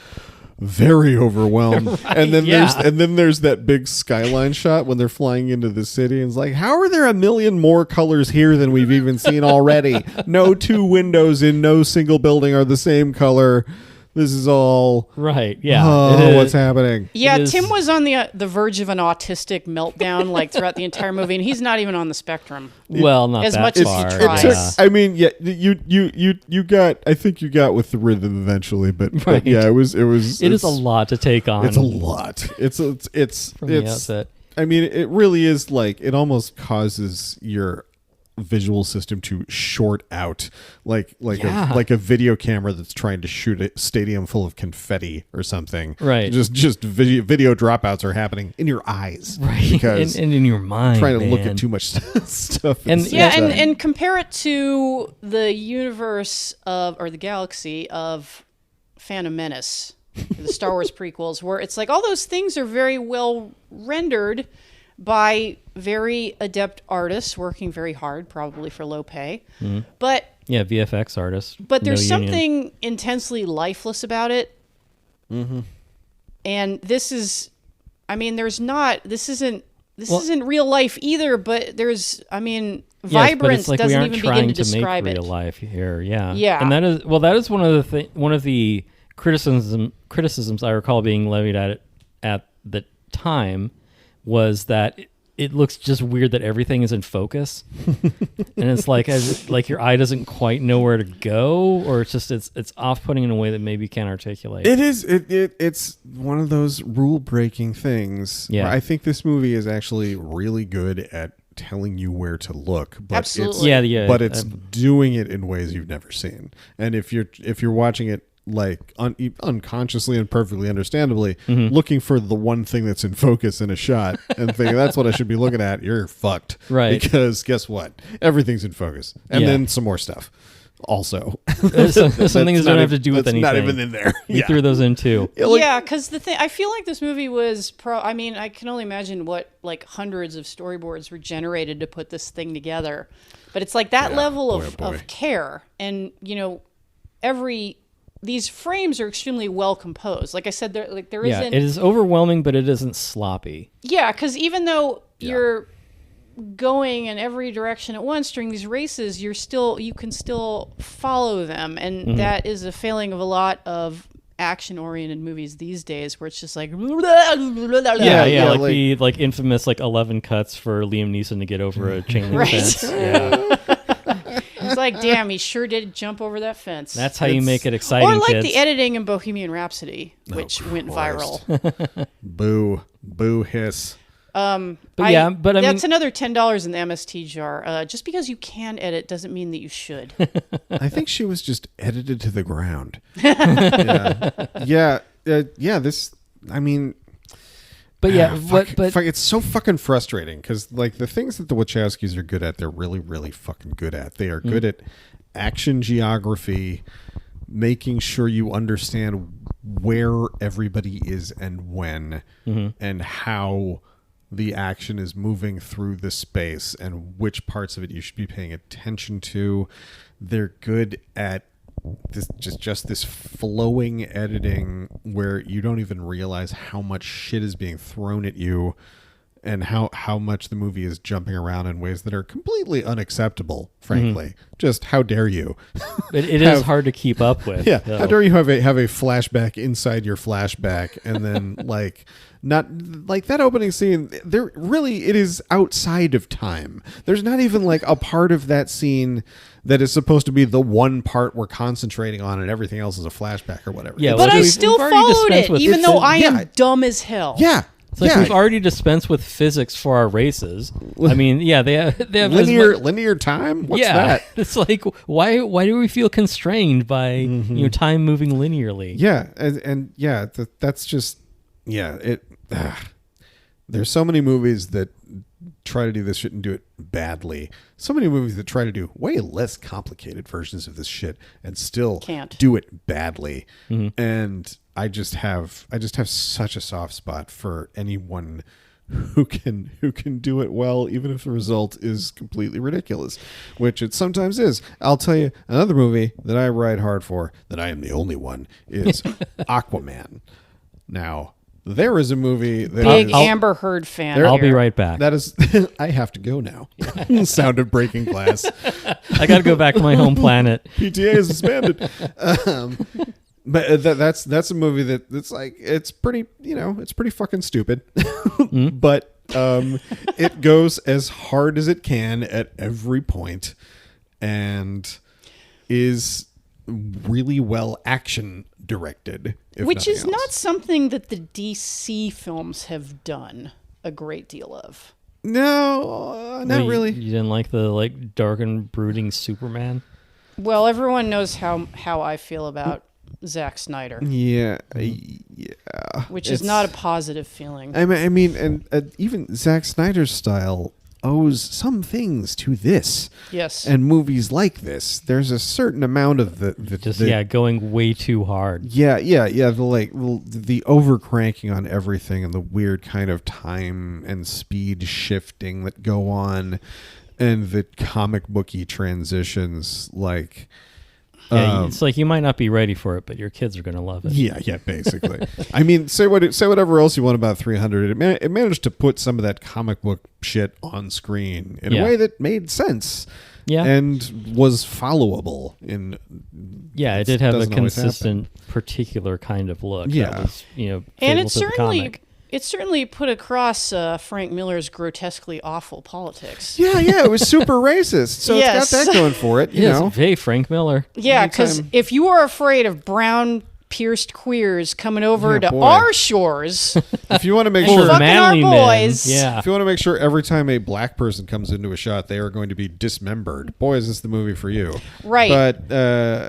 very overwhelmed. Right, and then there's that big skyline shot when they're flying into the city, and it's like, how are there a million more colors here than we've even seen already? No two windows in no single building are the same color. This is all Right. Yeah. Oh, what's happening? Yeah, is- Tim was on the verge of an autistic meltdown like throughout the entire movie, and he's not even on the spectrum. Well, not As that much as he far. tries. It took, I mean, yeah, you got. I think you got with the rhythm eventually, but Right. yeah, it is a lot to take on. It's a lot. It's from the outset. I mean, it really is like, it almost causes your visual system to short out like Yeah. a video camera that's trying to shoot a stadium full of confetti or something. Right. Just video dropouts are happening in your eyes. Right. Because and in your mind, trying to look man. at too much stuff. And- at the same Yeah, time. and compare it to the universe of, or the galaxy of Phantom Menace, the Star Wars prequels, where it's like all those things are very well rendered by very adept artists working very hard, probably for low pay. But Yeah, VFX artist. there's no union. something intensely lifeless about it. And this is, I mean, this isn't real life either, but there's, I mean, Yes, but vibrance it's like we doesn't aren't even trying begin to to make describe real it. life here. Yeah. Yeah. And that is one of the criticisms I recall being levied at the time was that it looks just weird that everything is in focus, and it's like your eye doesn't quite know where to go, or it's off-putting in a way that maybe you can't articulate. It is. It's one of those rule-breaking things. Yeah. Where I think this movie is actually really good at telling you where to look. But Absolutely. Yeah. But it's doing it in ways you've never seen. And if you're watching it like unconsciously and perfectly understandably, looking for the one thing that's in focus in a shot and thinking that's what I should be looking at, you're fucked. Right. Because guess what? Everything's in focus. And Yeah. then some more stuff. Also, There's some things that not don't have even- to do with that's anything. not even in there. You threw those in too. Yeah, because the thing, I feel like this movie was I mean, I can only imagine what like hundreds of storyboards were generated to put this thing together. But it's like that level boy, oh boy. of care, and these frames are extremely well composed. Like I said, there Yeah, isn't. it is overwhelming, but it isn't sloppy. Yeah, because even though you're going in every direction at once during these races, you can still follow them, and that is a failing of a lot of action-oriented movies these days, where it's just like Yeah, like- the infamous 11 cuts for Liam Neeson to get over a chain link Right. fence. Yeah, It's like, damn, he sure did jump over that fence. that's how you make it exciting, or like kids. the editing in Bohemian Rhapsody, which went Christ. viral. Boo hiss. But I mean, That's another $10 in the MST jar. Just because you can edit doesn't mean that you should. I think she was just edited to the ground. Yeah. This, I mean, but yeah, fuck, but it's so fucking frustrating because like the things that the Wachowskis are good at, they're really, really fucking good at. They are good at action geography, making sure you understand where everybody is and when, and how the action is moving through the space and which parts of it you should be paying attention to. They're good at this just this flowing editing where you don't even realize how much shit is being thrown at you and how much the movie is jumping around in ways that are completely unacceptable, frankly. Just how dare you? it is hard to keep up with. Yeah, so. how dare you have a flashback inside your flashback, and then not like that opening scene. There really, it is outside of time. There's not even like a part of that scene that is supposed to be the one part we're concentrating on, and everything else is a flashback or whatever. Yeah, But well, I we've still already followed dispensed it, with even though I am yeah. dumb as hell. yeah. It's like we've already dispensed with physics for our races. I mean, yeah, they have as much- linear time. What's yeah, that? it's like why do we feel constrained by time moving linearly? Yeah, and yeah, that's just there's so many movies that try to do this shit and do it badly. So many movies that try to do way less complicated versions of this shit and still Can't. do it badly. And I just have such a soft spot for anyone who can do it well, even if the result is completely ridiculous, which it sometimes is. I'll tell you another movie that I ride hard for, that I am the only one, is Aquaman. Now, there is a movie that Big is, Amber Heard fan. I'll be here. right back. that is I have to go now. Sound of breaking glass. I got to go back to my home planet. PTA is suspended. But that's a movie that's like it's pretty fucking stupid, but it goes as hard as it can at every point, and is really well action directed, Which is nothing not else. something that the DC films have done a great deal of. No, not really. You didn't like the like dark and brooding Superman? Well, everyone knows how I feel about Zack Snyder. Yeah. Which is not a positive feeling. I mean, and even Zack Snyder's style owes some things to this. Yes. And movies like this, there's a certain amount of going way too hard. The over cranking on everything and the weird kind of time and speed shifting that go on, and the comic booky transitions, like. It's like you might not be ready for it, but your kids are going to love it. Yeah, basically. I mean, say whatever else you want about 300. It managed to put some of that comic book shit on screen in a way that made sense. Yeah, and was followable. It did have a consistent, particular kind of look. Yeah, that was, and it certainly put across Frank Miller's grotesquely awful politics. Yeah, it was super racist. So it's got that going for it. You know, hey, Frank Miller. Yeah, because if you are afraid of brown pierced queers coming over to our shores, if you want to make sure fucking our boys, if you want to make sure every time a black person comes into a shot, they are going to be dismembered. Boy, is this the movie for you? Right. But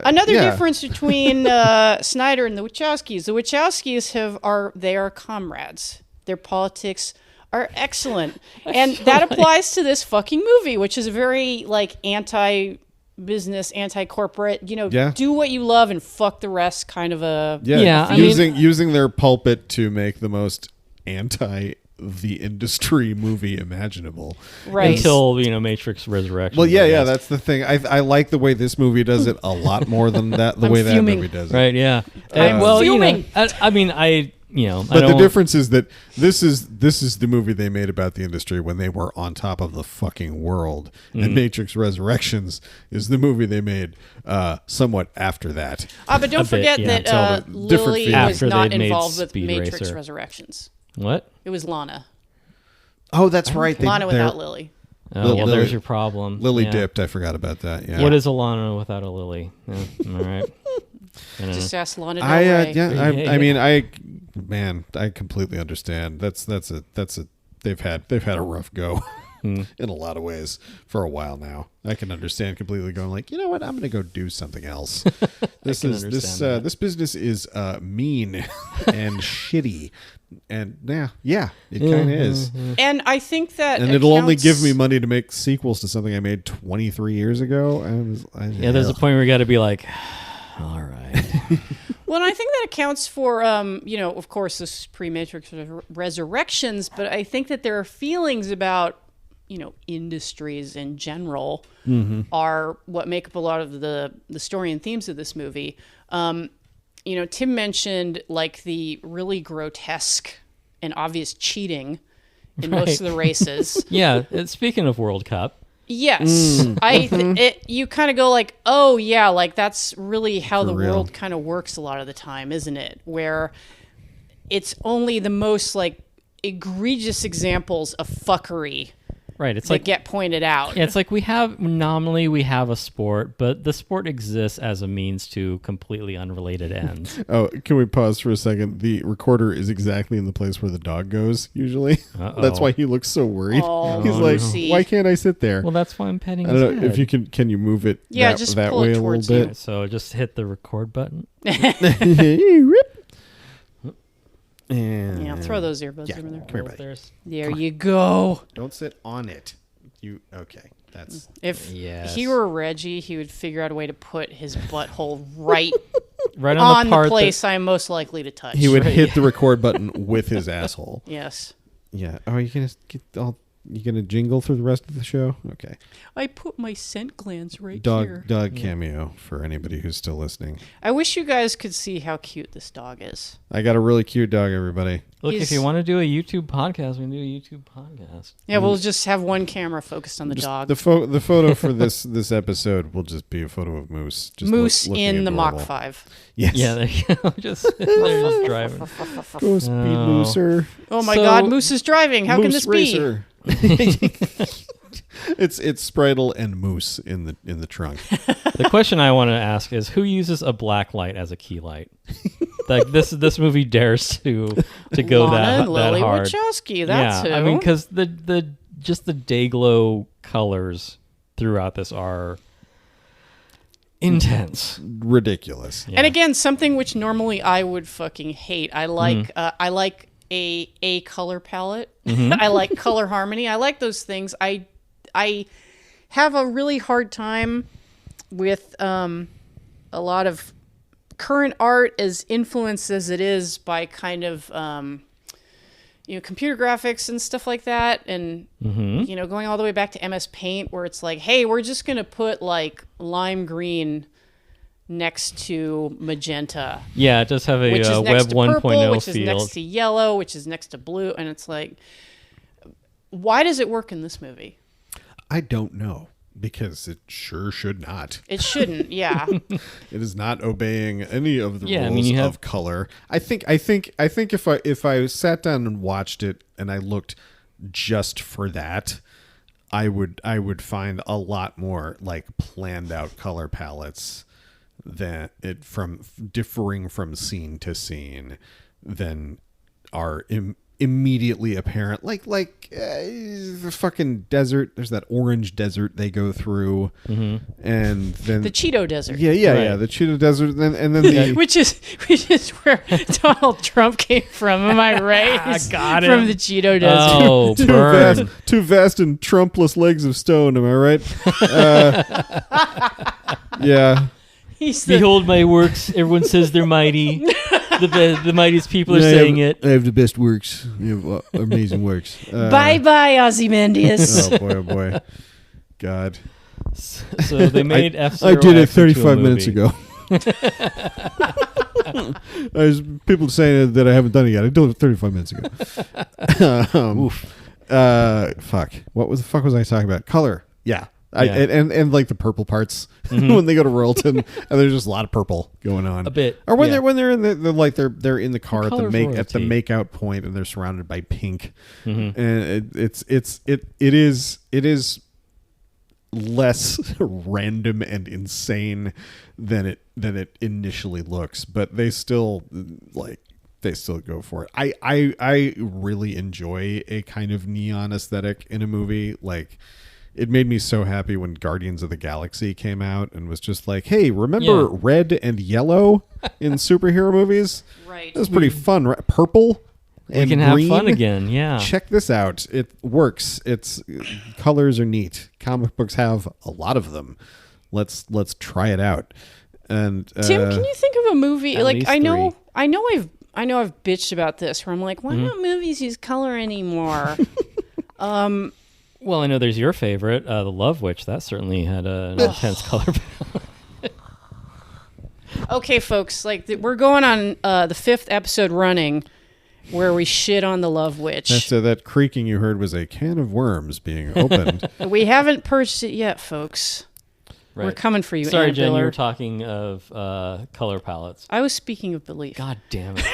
another difference between Snyder and the Wachowskis. The Wachowskis are comrades. Their politics are excellent, and that applies to this fucking movie, which is a very like anti-business, anti-corporate, do what you love and fuck the rest kind of a... using their pulpit to make the most the industry movie imaginable. Right. Until, Matrix Resurrection. Well, yeah, that's the thing. I like the way this movie does it a lot more than that that movie does it. Right, yeah. I'm fuming. But the difference is that this is the movie they made about the industry when they were on top of the fucking world, and Matrix Resurrections is the movie they made somewhat after that. But don't forget that Lily was not involved with Matrix Resurrections. What? It was Lana. Oh, that's right. Lana without Lily. Oh, well, there's your problem. Lily dipped. I forgot about that. Yeah. What is a Lana without a Lily? Yeah, all right. Just ask Lana Del Rey. I completely understand. That's a they've had a rough go in a lot of ways for a while now. I can understand completely going like, you know what, I'm going to go do something else. This business is mean and shitty. And it kind of is. And I think that it'll only give me money to make sequels to something I made 23 years ago. There's a point where you got to be like, all right. Well, and I think that accounts for, of course, this is pre-Matrix Resurrections, but I think that there are feelings about, industries in general are what make up a lot of the story and themes of this movie. Tim mentioned like the really grotesque and obvious cheating in most of the races. Yeah, speaking of World Cup. Yes, you kind of go like, oh yeah, like that's really how the world kind of works a lot of the time, isn't it? Where it's only the most like egregious examples of fuckery. Right, it's that like get pointed out. Yeah, it's like we have a sport, but the sport exists as a means to completely unrelated ends. Oh, can we pause for a second? The recorder is exactly in the place where the dog goes usually. That's why he looks so worried. He's like, why can't I sit there? Well, that's why I'm petting his head. If you can you move it just that pull way it a little towards bit? you. So just hit the record button. Yeah, throw those earbuds over there. Come here, buddy. There you go. Don't sit on it. Okay? That's if he were Reggie, he would figure out a way to put his butthole right on the place I'm most likely to touch. He would hit the record button with his asshole. Yes. Yeah. Oh, you gonna jingle through the rest of the show? Okay. I put my scent glands here. Dog cameo for anybody who's still listening. I wish you guys could see how cute this dog is. I got a really cute dog, everybody. Look, if you want to do a YouTube podcast, we can do a YouTube podcast. Yeah, we'll just have one camera focused on the dog. The photo for this episode will just be a photo of Moose. Just Moose in adorable. the Mach 5. Yes. Yeah, there you go. They're just driving. Go speed Mooser. Oh my God, Moose is driving. How can this racer. Be? It's Spritle and Moose in the trunk. The question I want to ask is, who uses a black light as a key light? Like this movie dares to go Lana that and Lily hard. Wachowski, I mean, because the just the day glow colors throughout this are intense, ridiculous. And again, something which normally I would fucking hate. I like a color palette. I like color harmony. I like those things. I have a really hard time with a lot of current art, as influenced as it is by kind of computer graphics and stuff like that, and going all the way back to MS Paint, where it's like, hey, we're just gonna put like lime green next to magenta. Yeah, it does have a which is Web next to 1.0 purple, which field. is next to yellow, which is next to blue, and it's like, why does it work in this movie? I don't know, because it sure should not. It shouldn't. Yeah. It is not obeying any of the rules you have of color. I think if I sat down and watched it and I looked just for that, I would find a lot more like planned out color palettes that differing from scene to scene than are immediately apparent. Like the fucking desert. There's that orange desert they go through, and then the Cheeto Desert. Yeah, the Cheeto Desert, and then which is where Donald Trump came from. Am I right? Got it. From the Cheeto Desert. Oh, burn. two vast and trumpless legs of stone. Am I right? Yeah. Behold my works. Everyone says they're mighty. The mightiest people are saying it. I have the best works. You have amazing works. Bye, Ozymandias. Oh boy. God. So they made F-Zero. I did it X into a 35 minutes movie. ago. There's people saying that I haven't done it yet. I did it 35 minutes ago. Fuck. What was the fuck was I talking about? Color. Yeah. And like the purple parts when they go to Royalton, and there's just a lot of purple going on. A bit. Or when they're in they're in the car at the royalty. make out point, and they're surrounded by pink, and it is less random and insane than it initially looks, but they still go for it. I really enjoy a kind of neon aesthetic in a movie. Like, it made me so happy when Guardians of the Galaxy came out and was just like, hey, remember red and yellow in superhero movies? Right. It was pretty fun, right? Purple and We can green. have fun again, yeah. Check this out. It works. Colors are neat. Comic books have a lot of them. Let's try it out. And Tim, can you think of a movie at like least I know three. I've bitched about this where I'm like, why don't movies use color anymore? Well, I know there's your favorite, The Love Witch. That certainly had an intense color palette. Okay, folks, we're going on the 5th episode running where we shit on The Love Witch. So that creaking you heard was a can of worms being opened. We haven't purged it yet, folks. Right. We're coming for you, Sorry, Anna Jen, you Biller. were talking of color palettes. I was speaking of belief. God damn it.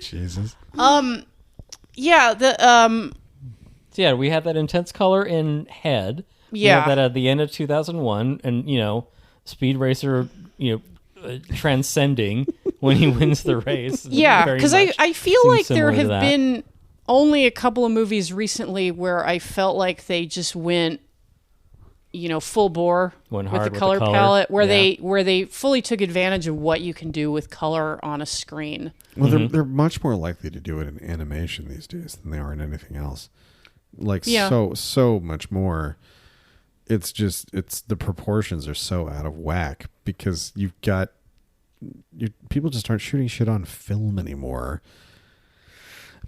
Jesus. Yeah, So yeah, we had that intense color in Head. We Yeah. had that at the end of 2001, and Speed Racer, transcending when he wins the race. yeah, Very because much I feel seems like there similar to have that. been only a couple of movies recently where I felt like they just went, full bore Went with hard the with color the color. palette, where Yeah. they fully took advantage of what you can do with color on a screen. Well, they're much more likely to do it in animation these days than they are in anything else. Like, so much more. It's the proportions are so out of whack because you've got people just aren't shooting shit on film anymore.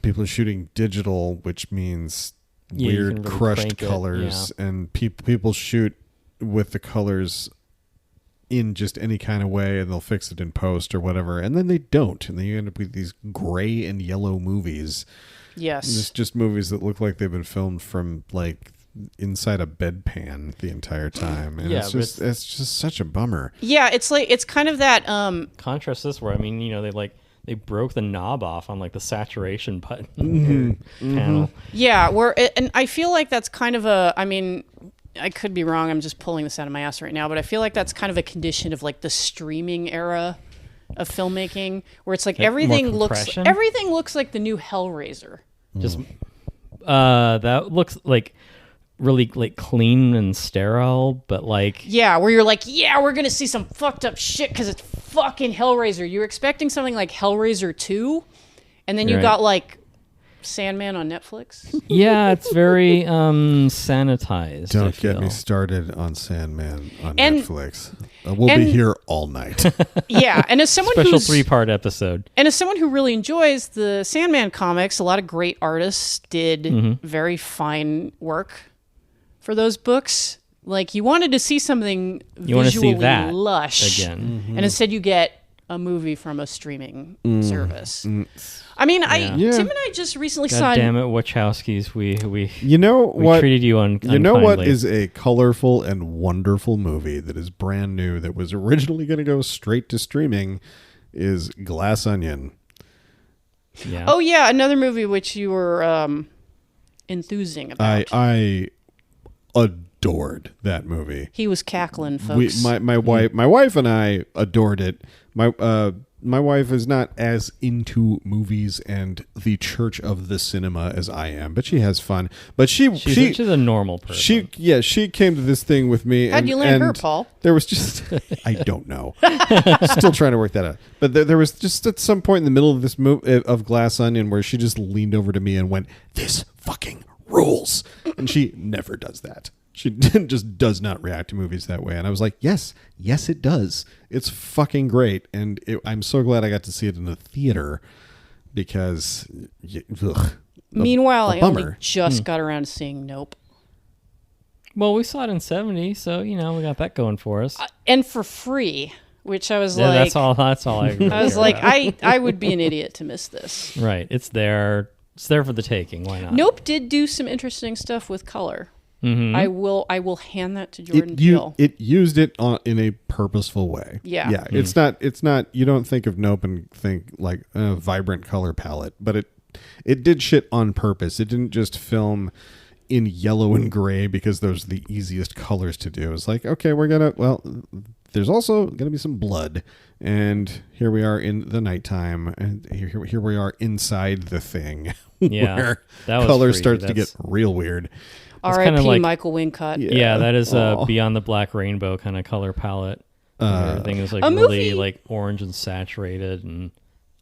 People are shooting digital, which means Yeah, you weird can really crushed crank it, colors, and people shoot with the colors in just any kind of way, and they'll fix it in post or whatever, and then they don't, and then you end up with these gray and yellow movies. Yes. And it's just movies that look like they've been filmed from like inside a bedpan the entire time, and Yeah, it's but just such a bummer. Yeah, it's kind of that Contrast this where they broke the knob off on the saturation button panel. yeah, and I feel like that's kind of I could be wrong, I'm just pulling this out of my ass right now, but I feel like that's kind of a condition of the streaming era of filmmaking where it's everything looks compression? everything looks like the new Hellraiser. Just that looks like really like clean and sterile, but like Yeah, where you're like, yeah, we're gonna see some fucked up shit because it's fucking Hellraiser. You're expecting something like Hellraiser 2, and then you Right. got like Sandman on Netflix. yeah, it's very sanitized. I Don't get me feel. started on Sandman on And- Netflix. We'll be here all night. Yeah, and as someone Special who's 3-part episode. and as someone who really enjoys the Sandman comics, a lot of great artists did very fine work for those books. Like you wanted to see something You want to visually see that lush again. and instead you get a movie from a streaming service. I mean, Yeah. Tim and I just recently God saw. damn it, Wachowskis, we You know what? treated you You know what unkindly. is a colorful and wonderful movie that is brand new that was originally going to go straight to streaming is Glass Onion. Yeah. Oh yeah, another movie which you were enthusing about. I adored that movie. He was cackling, folks. My wife and I adored it. My wife is not as into movies and the church of the cinema as I am, but she has fun. But she's a normal person. She came to this thing with me. How'd you land her, Paul? There was just I don't know. Still trying to work that out. But there was just at some point in the middle of this of Glass Onion where she just leaned over to me and went, "This fucking rules," and she never does that. She just does not react to movies that way. And I was like, yes, it does. It's fucking great. And I'm so glad I got to see it in the theater because, Meanwhile, I only bummer. just got around to seeing Nope. Well, we saw it in 70, so we got that going for us. And for free, which I was Yeah, like... that's all I really I was care like, about. I would be an idiot to miss this. Right. It's there. It's there for the taking. Why not? Nope did do some interesting stuff with color. Mm-hmm. I will hand that to Jordan Peele. It used it in a purposeful way. Yeah. Yeah. It's not, you don't think of Nope and think like a vibrant color palette, but it did shit on purpose. It didn't just film in yellow and gray because those are the easiest colors to do. It's like, okay, there's also going to be some blood. And here we are in the nighttime. And here we are inside the thing. Yeah, Where that was color freaky. starts to That's- get real weird. R.I.P. kinda like- Michael Wincott. Yeah, that is Aw. Beyond the Black Rainbow kind of color palette. Everything is like a really movie- like orange and saturated and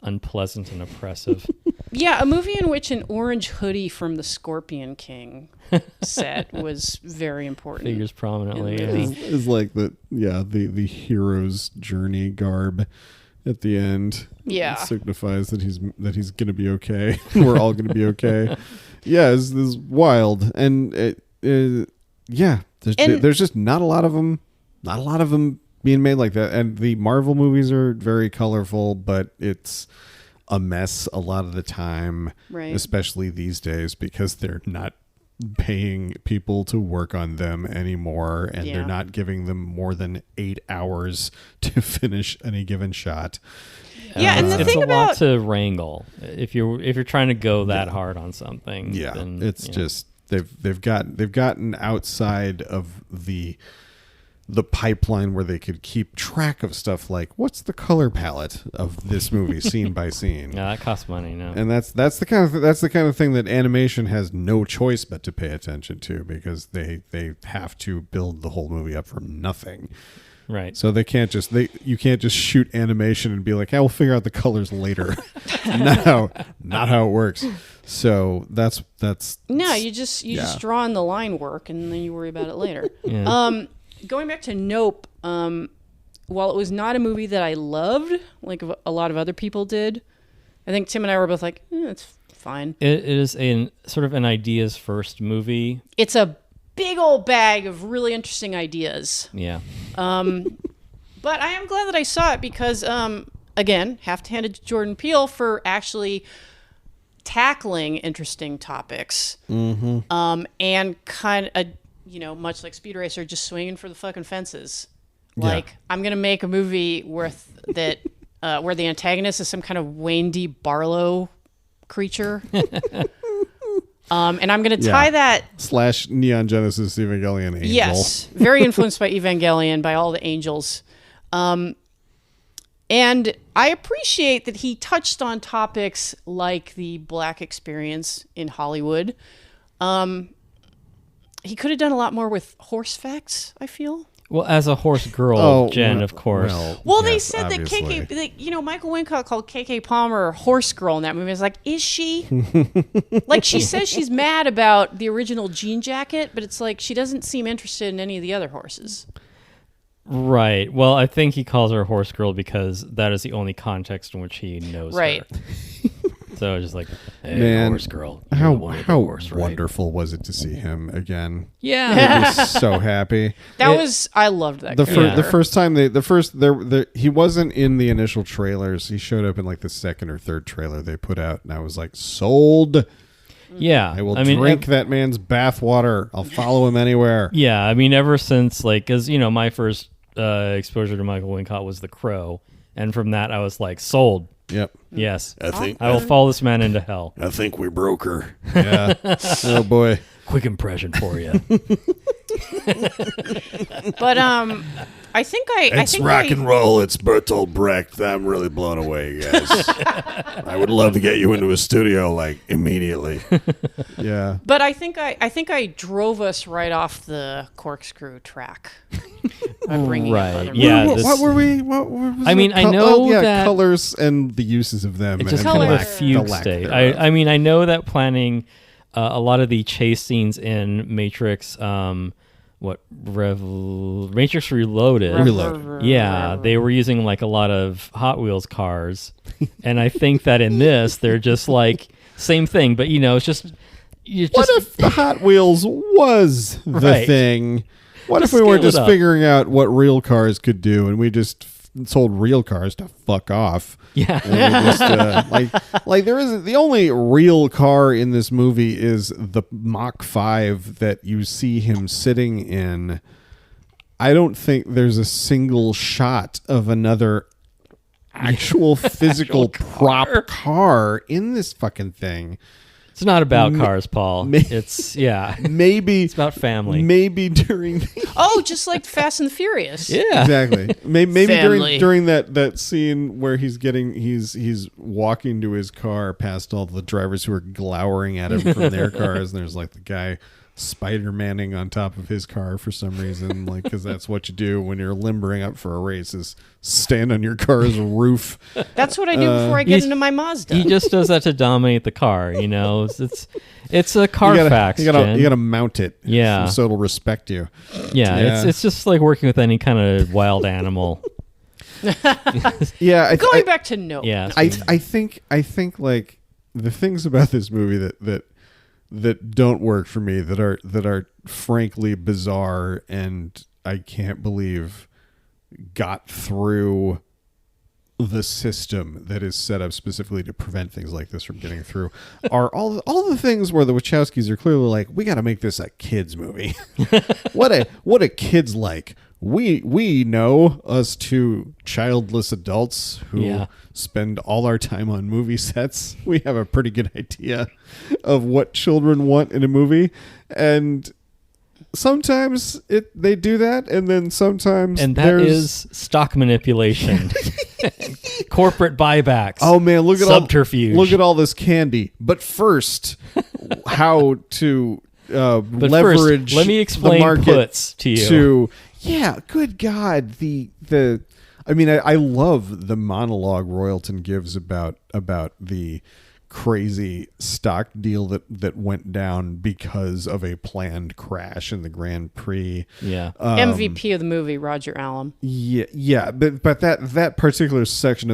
unpleasant and oppressive. Yeah, a movie in which an orange hoodie from the Scorpion King set was very important. Figures prominently. Yeah. Yeah. Is like the hero's journey garb at the end. Yeah. It signifies that he's gonna be okay. We're all gonna be okay. Yeah, this is wild, and there's just not a lot of them. Not a lot of them being made like that. And the Marvel movies are very colorful, but it's a mess a lot of the time, Right. especially these days because they're not paying people to work on them anymore, and Yeah. they're not giving them more than 8 hours to finish any given shot. Yeah, and the it's thing a lot about to wrangle if you're trying to go that hard on something. Yeah, then, it's just they've gotten outside of the pipeline where they could keep track of stuff like what's the color palette of this movie scene by scene. yeah, that costs money now. And that's the kind of thing that animation has no choice but to pay attention to because they have to build the whole movie up from nothing. Right. So you can't just shoot animation and be like, "Hey, we'll figure out the colors later." not how it works. So that's no, you just draw in the line work and then you worry about it later. Yeah. Going back to Nope, while it was not a movie that I loved, like a lot of other people did, I think Tim and I were both like, it's fine. It is a sort of an ideas first movie. It's a big old bag of really interesting ideas. Yeah. But I am glad that I saw it because, again, have to hand it to Jordan Peele for actually tackling interesting topics. Mm-hmm. And kind of, much like Speed Racer, just swinging for the fucking fences. Like, I'm going to make a movie where the antagonist is some kind of Wayne D. Barlow creature. And I'm going to tie that... / Neon Genesis Evangelion Angel. Yes, very influenced by Evangelion, by all the angels. And I appreciate that he touched on topics like the black experience in Hollywood. He could have done a lot more with horse facts, I feel. Well, as a horse girl, Jen, of course. Well, they yes, said obviously. that Michael Wincott called KK Palmer horse girl in that movie. I was like, is she? Like, she says she's mad about the original jean jacket, but it's like she doesn't seem interested in any of the other horses. Right. Well, I think he calls her horse girl because that is the only context in which he knows Right. her. So it's just like, hey, Man, horse girl. How horse, right? wonderful was it to see him again? Yeah. I was so happy. I loved that. The character. first time he wasn't in the initial trailers. He showed up in like the second or third trailer they put out, and I was like, sold. Yeah. I will drink that man's bathwater. I'll follow him anywhere. Yeah. I mean, ever since, like, because, my first exposure to Michael Wincott was The Crow. And from that, I was like, sold. Yep. Yes. I will follow this man into hell. I think we broke her. Yeah. Oh boy. Quick impression for you. But I think It's rock and roll. It's Bertolt Brecht. I'm really blown away, guys. I would love to get you into a studio like immediately. Yeah. But I think I drove us right off the corkscrew track. By bringing up Right, other yeah. movies. What were we? What was I mean, it? I know that- colors and the uses of them. It's just and kind of a the fugue lack state. thereof. I mean, I know that planning a lot of the chase scenes in Matrix, Matrix Reloaded. Yeah, they were using like a lot of Hot Wheels cars, and I think that in this they're just like same thing, but it's just. What if the Hot Wheels was the Right. thing? What Just if we were scale it just up. figuring out what real cars could do, and we just sold real cars to fuck off? Yeah. And we just, like there isn't the only real car in this movie is the Mach 5 that you see him sitting in. I don't think there's a single shot of another actual physical prop car in this fucking thing. It's not about cars, Paul. It's Maybe it's about family. Maybe during Just like Fast and the Furious. Yeah. exactly. Maybe Family. during that scene where he's walking to his car past all the drivers who are glowering at him from their cars, and there's like the guy Spider-Manning on top of his car for some reason, like because that's what you do when you're limbering up for a race is stand on your car's roof. That's what I do before I get into my Mazda. He just does that to dominate the car. It's a Carfax. You gotta mount it. Yeah. so it'll respect you. Yeah. It's just like working with any kind of wild animal. Yeah, Going back to Nope. Yeah. I think like the things about this movie that don't work for me, that are frankly bizarre and I can't believe got through the system that is set up specifically to prevent things like this from getting through are all the things where the Wachowskis are clearly like, we got to make this a kids movie. what a kids like. We know, us two childless adults who spend all our time on movie sets. We have a pretty good idea of what children want in a movie, and sometimes they do that, and then sometimes And that is stock manipulation. Corporate buybacks. Oh man, look at subterfuge. Look at all this candy. But first, how to But leverage? first, let me explain the market puts to you. Yeah, good God, the. I mean, I love the monologue Royalton gives about the crazy stock deal that went down because of a planned crash in the Grand Prix. Yeah. MVP of the movie, Roger Allam. Yeah, but that particular section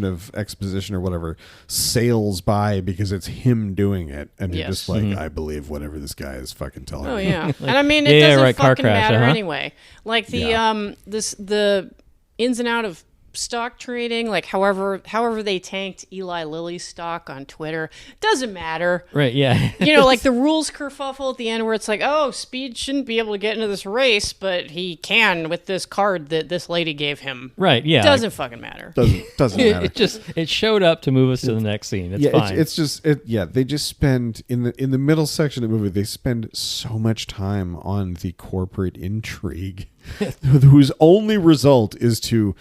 of exposition or whatever sails by because it's him doing it, and you're Yes. just like, I believe whatever this guy is fucking telling Oh me. yeah, and I mean it doesn't right, car fucking crash, matter uh-huh. anyway. Like the the ins and out of stock trading, like however they tanked Eli Lilly's stock on Twitter, doesn't matter. Right, yeah. Like the rules kerfuffle at the end where it's like, oh, Speed shouldn't be able to get into this race, but he can with this card that this lady gave him. Right, yeah. Doesn't fucking matter. Doesn't matter. It showed up to move us to the next scene. It's fine. It's just they just spend in the middle section of the movie, they spend so much time on the corporate intrigue whose only result is to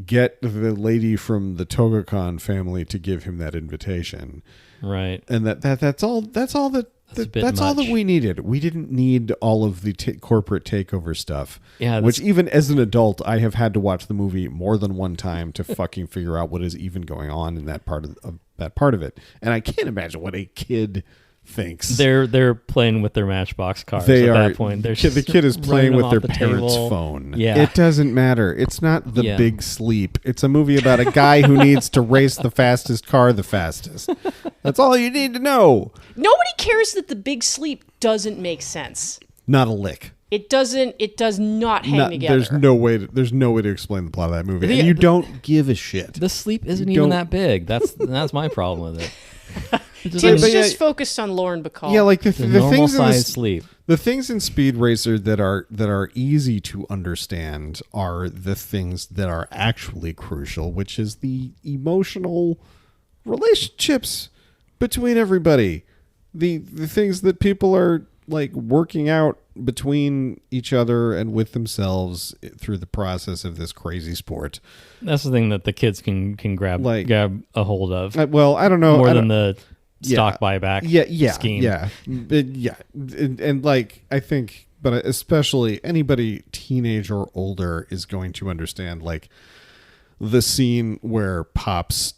get the lady from the Toga-Con family to give him that invitation. Right. And that's all that's all that we needed. We didn't need all of the corporate takeover stuff. Yeah, which even as an adult, I have had to watch the movie more than one time to fucking figure out what is even going on in that part of it. And I can't imagine what a kid thinks. They're playing with their Matchbox cars that point. The kid is playing with their parents' phone. Yeah. It doesn't matter. It's not The Big Sleep. It's a movie about a guy who needs to race the fastest car the fastest. That's all you need to know. Nobody cares that The Big Sleep doesn't make sense. Not a lick. It does not hang together. There's no way to explain the plot of that movie. And you don't give a shit. The sleep isn't even that big. That's my problem with it. Tim's just focused on Lauren Bacall. Yeah, like the things in sleep. The things in Speed Racer that are easy to understand are the things that are actually crucial, which is the emotional relationships between everybody. The things that people are like working out between each other and with themselves through the process of this crazy sport. That's the thing that the kids can grab a hold of. Well, I don't know. More than the stock buyback scheme. Yeah. And like, I think, but especially anybody teenage or older is going to understand like the scene where Pops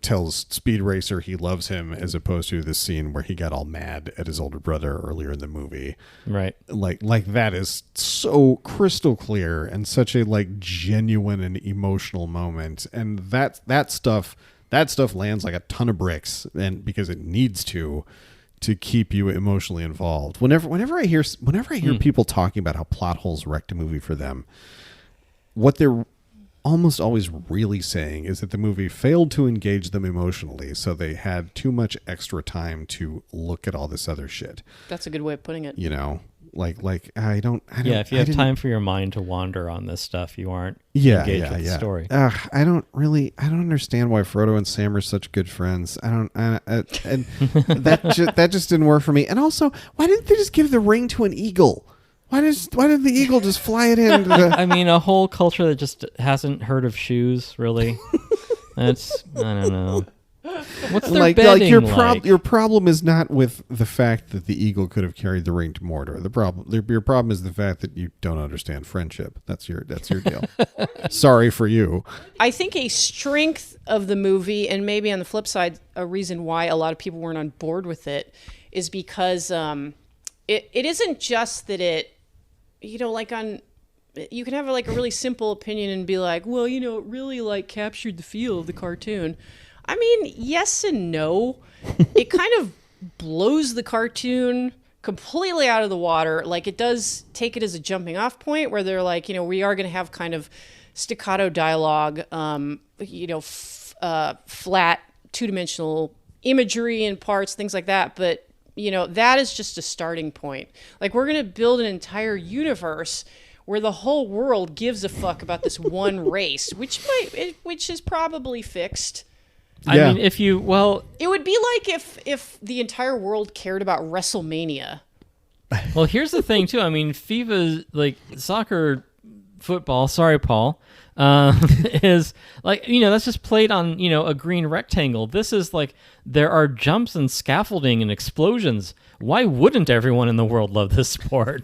tells Speed Racer he loves him, as opposed to the scene where he got all mad at his older brother earlier in the movie. Right. Like that is so crystal clear and such a like genuine and emotional moment. And that stuff lands like a ton of bricks, and because it needs to keep you emotionally involved. Whenever I hear people talking about how plot holes wrecked a movie for them, what they're almost always really saying is that the movie failed to engage them emotionally, so they had too much extra time to look at all this other shit. That's a good way of putting it. You know, like I don't. Yeah, if you have time for your mind to wander on this stuff, you aren't engaged with the story. I don't understand why Frodo and Sam are such good friends. And that just didn't work for me. And also, why didn't they just give the ring to an eagle? Why did the eagle just fly it in? I mean, a whole culture that just hasn't heard of shoes, really. I don't know. What's their bedding like? Your problem is not with the fact that the eagle could have carried the ring to Mordor. Your problem is the fact that you don't understand friendship. That's your deal. Sorry for you. I think a strength of the movie, and maybe on the flip side, a reason why a lot of people weren't on board with it, is because it isn't just that it, you can have like a really simple opinion and be like, well, it really like captured the feel of the cartoon. I mean, yes and no. It kind of blows the cartoon completely out of the water. Like, it does take it as a jumping off point where they're like, we are going to have kind of staccato dialogue, flat two-dimensional imagery in parts, things like that. But that is just a starting point. Like, we're going to build an entire universe where the whole world gives a fuck about this one race, which is probably fixed. Yeah. I mean, it would be like if the entire world cared about WrestleMania. Well, here's the thing too. I mean, FIFA, like soccer, football. Sorry, Paul. Is like, that's just played on, a green rectangle. This is like, there are jumps and scaffolding and explosions. Why wouldn't everyone in the world love this sport?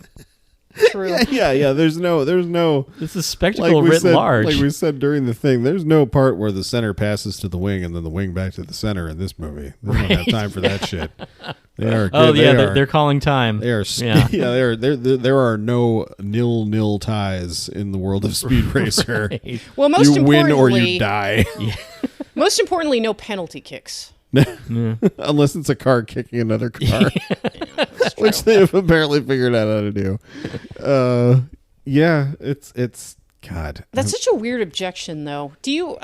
True. Yeah. There's no. This is spectacle writ large. Like we said during the thing, there's no part where the center passes to the wing and then the wing back to the center in this movie. They don't have time for that shit. They are. They're calling time. They are. Yeah. There are no 0-0 ties in the world of Speed Racer. Right. Well, most you importantly, win or you die. Yeah. Most importantly, no penalty kicks. Unless it's a car kicking another car, which they have apparently figured out how to do. It's God. That's such a weird objection, though. Do you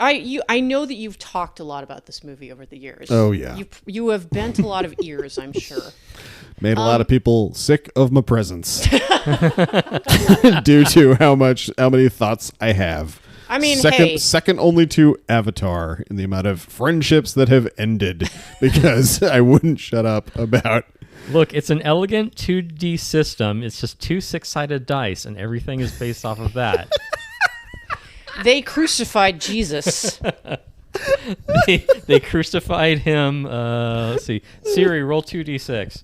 I know that you've talked a lot about this movie over the years. Oh yeah, you have bent a lot of ears, I'm sure. Made a lot of people sick of my presence due to how many thoughts I have. I mean, second only to Avatar in the amount of friendships that have ended because I wouldn't shut up about. Look, it's an elegant 2D system. It's just 2 6-sided dice, and everything is based off of that. They crucified Jesus. they crucified him. Let's see. Siri, roll 2d6.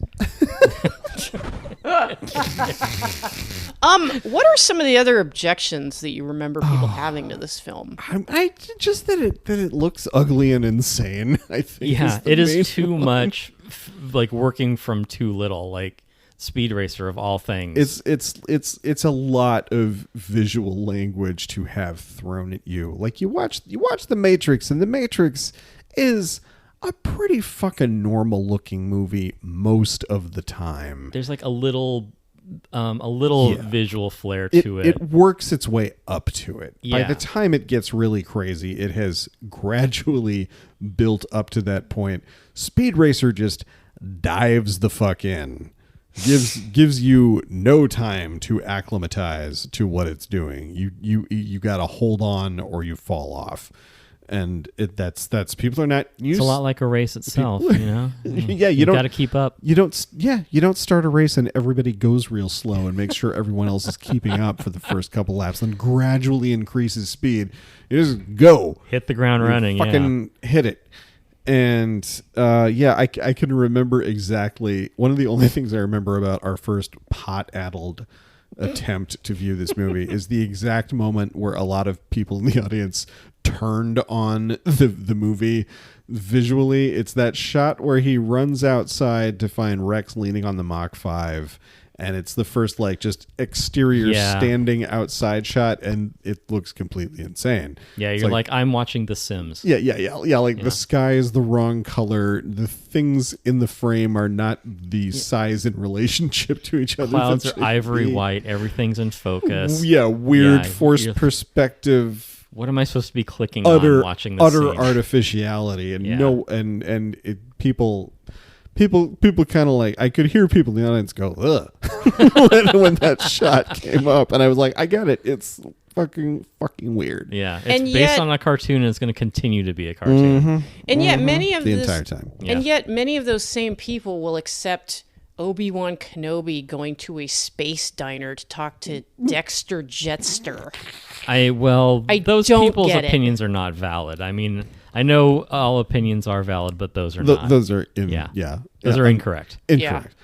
What are some of the other objections that you remember people having to this film? I just that it looks ugly and insane. I think. Yeah, the it is main too one. much, like working from too little. Like Speed Racer of all things. It's a lot of visual language to have thrown at you. Like you watch The Matrix, and The Matrix is a pretty fucking normal looking movie most of the time. There's like a little visual flair to it. It works its way up to it. By Yeah. the time it gets really crazy, it has gradually built up to that point. Speed Racer just dives the fuck in. Gives you no time to acclimatize to what it's doing. You got to hold on or you fall off. And that's people are not used. It's a lot like a race itself, you know. Yeah, you got to keep up. You don't start a race and everybody goes real slow and make sure everyone else is keeping up for the first couple laps, then gradually increases speed. You just go. Hit the ground running. Fucking hit it. And I can remember exactly one of the only things I remember about our first pot-addled attempt to view this movie is the exact moment where a lot of people in the audience turned on the movie visually. It's that shot where he runs outside to find Rex leaning on the Mach 5, and it's the first like just exterior standing outside shot, and it looks completely insane. Yeah, It's you're like I'm watching The Sims. Yeah. The sky is the wrong color. The things in the frame are not the size in relationship to each other. Clouds that are ivory should be. white. Everything's in focus. Yeah, weird Yeah, forced perspective. What am I supposed to be clicking on watching this utter scene? artificiality and people kind of like, I could hear people in the audience go ugh when that shot came up, and I was like, I get it, it's fucking weird. Yeah, it's And based yet- on a cartoon, and it's going to continue to be a cartoon. And yet many of The this- entire time. And yet many of those same people will accept Obi-Wan Kenobi going to a space diner to talk to Dexter Jetster. I those don't people's get it. opinions are not valid. I mean, I know all opinions are valid, but those are not. Those are Those are incorrect. Incorrect.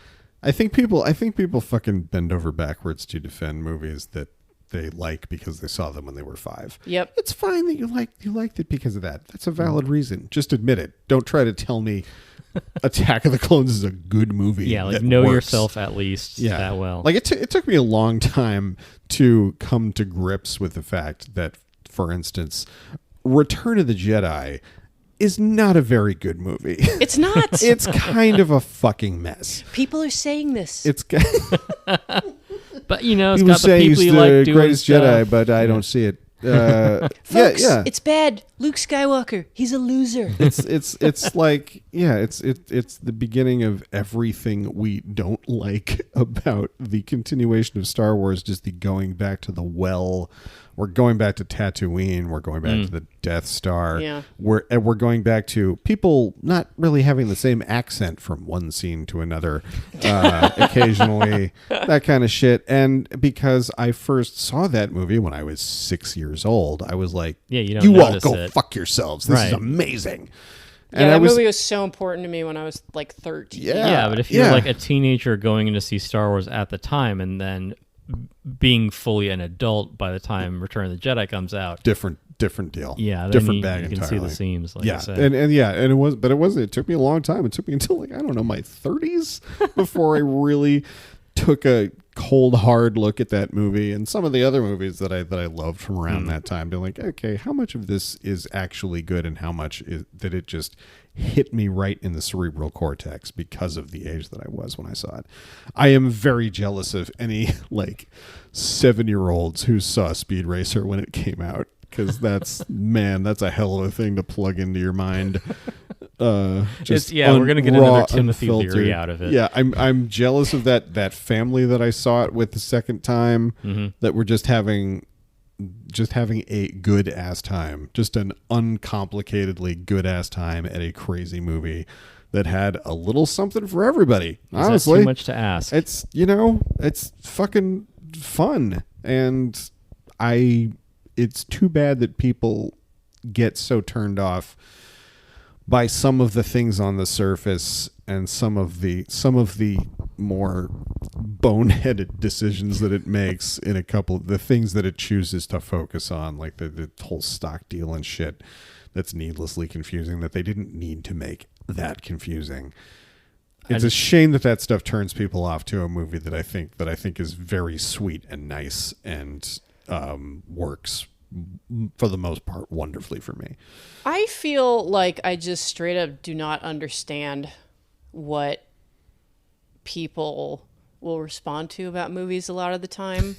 I think people fucking bend over backwards to defend movies that they like because they saw them when they were 5. Yep. It's fine that you liked it because of that. That's a valid reason. Just admit it. Don't try to tell me Attack of the Clones is a good movie. Yeah, like that know works. yourself at least that well. Like it took me a long time to come to grips with the fact that, for instance, Return of the Jedi is not a very good movie. It's not. It's kind of a fucking mess. People are saying this. It's but you know, it's people got the say people he's you the like doing greatest stuff. Jedi, but I don't see it. Folks, yeah. it's bad. Luke Skywalker, he's a loser. It's like it's the beginning of everything we don't like about the continuation of Star Wars. Just the going back to the well. We're going back to Tatooine. We're going back to the Death Star. Yeah. We're going back to people not really having the same accent from one scene to another. Occasionally, that kind of shit. And because I first saw that movie when I was 6 years old, I was like, Yeah, you don't "You all notice go it. fuck yourselves. This is Right. amazing." Yeah, And that I was, movie was so important to me when I was like 13. Yeah, but if you're like a teenager going in to see Star Wars at the time and then being fully an adult by the time Return of the Jedi comes out, different deal. yeah, then different you bag can entirely. see the seams. Like I Yeah, said. and it took me a long time. It took me until like I don't know my 30s before I really took a cold hard look at that movie and some of the other movies that I loved from around that time. Being like, okay, how much of this is actually good and how much is that it just hit me right in the cerebral cortex because of the age that I was when I saw it. I am very jealous of any like 7-year-olds who saw Speed Racer when it came out. Because that's a hell of a thing to plug into your mind. We're gonna get another Timothy Leary out of it. Yeah, I'm jealous of that family that I saw it with the second time. That were just having a good ass time, just an uncomplicatedly good ass time at a crazy movie that had a little something for everybody. Honestly, too much to ask. It's it's fucking fun, and it's too bad that people get so turned off by some of the things on the surface and some of the more boneheaded decisions that it makes in a couple of the things that it chooses to focus on, like the whole stock deal and shit that's needlessly confusing that they didn't need to make that confusing. It's a shame that stuff turns people off to a movie that I think is very sweet and nice and works for the most part wonderfully for me. I feel like I just straight up do not understand what people will respond to about movies a lot of the time.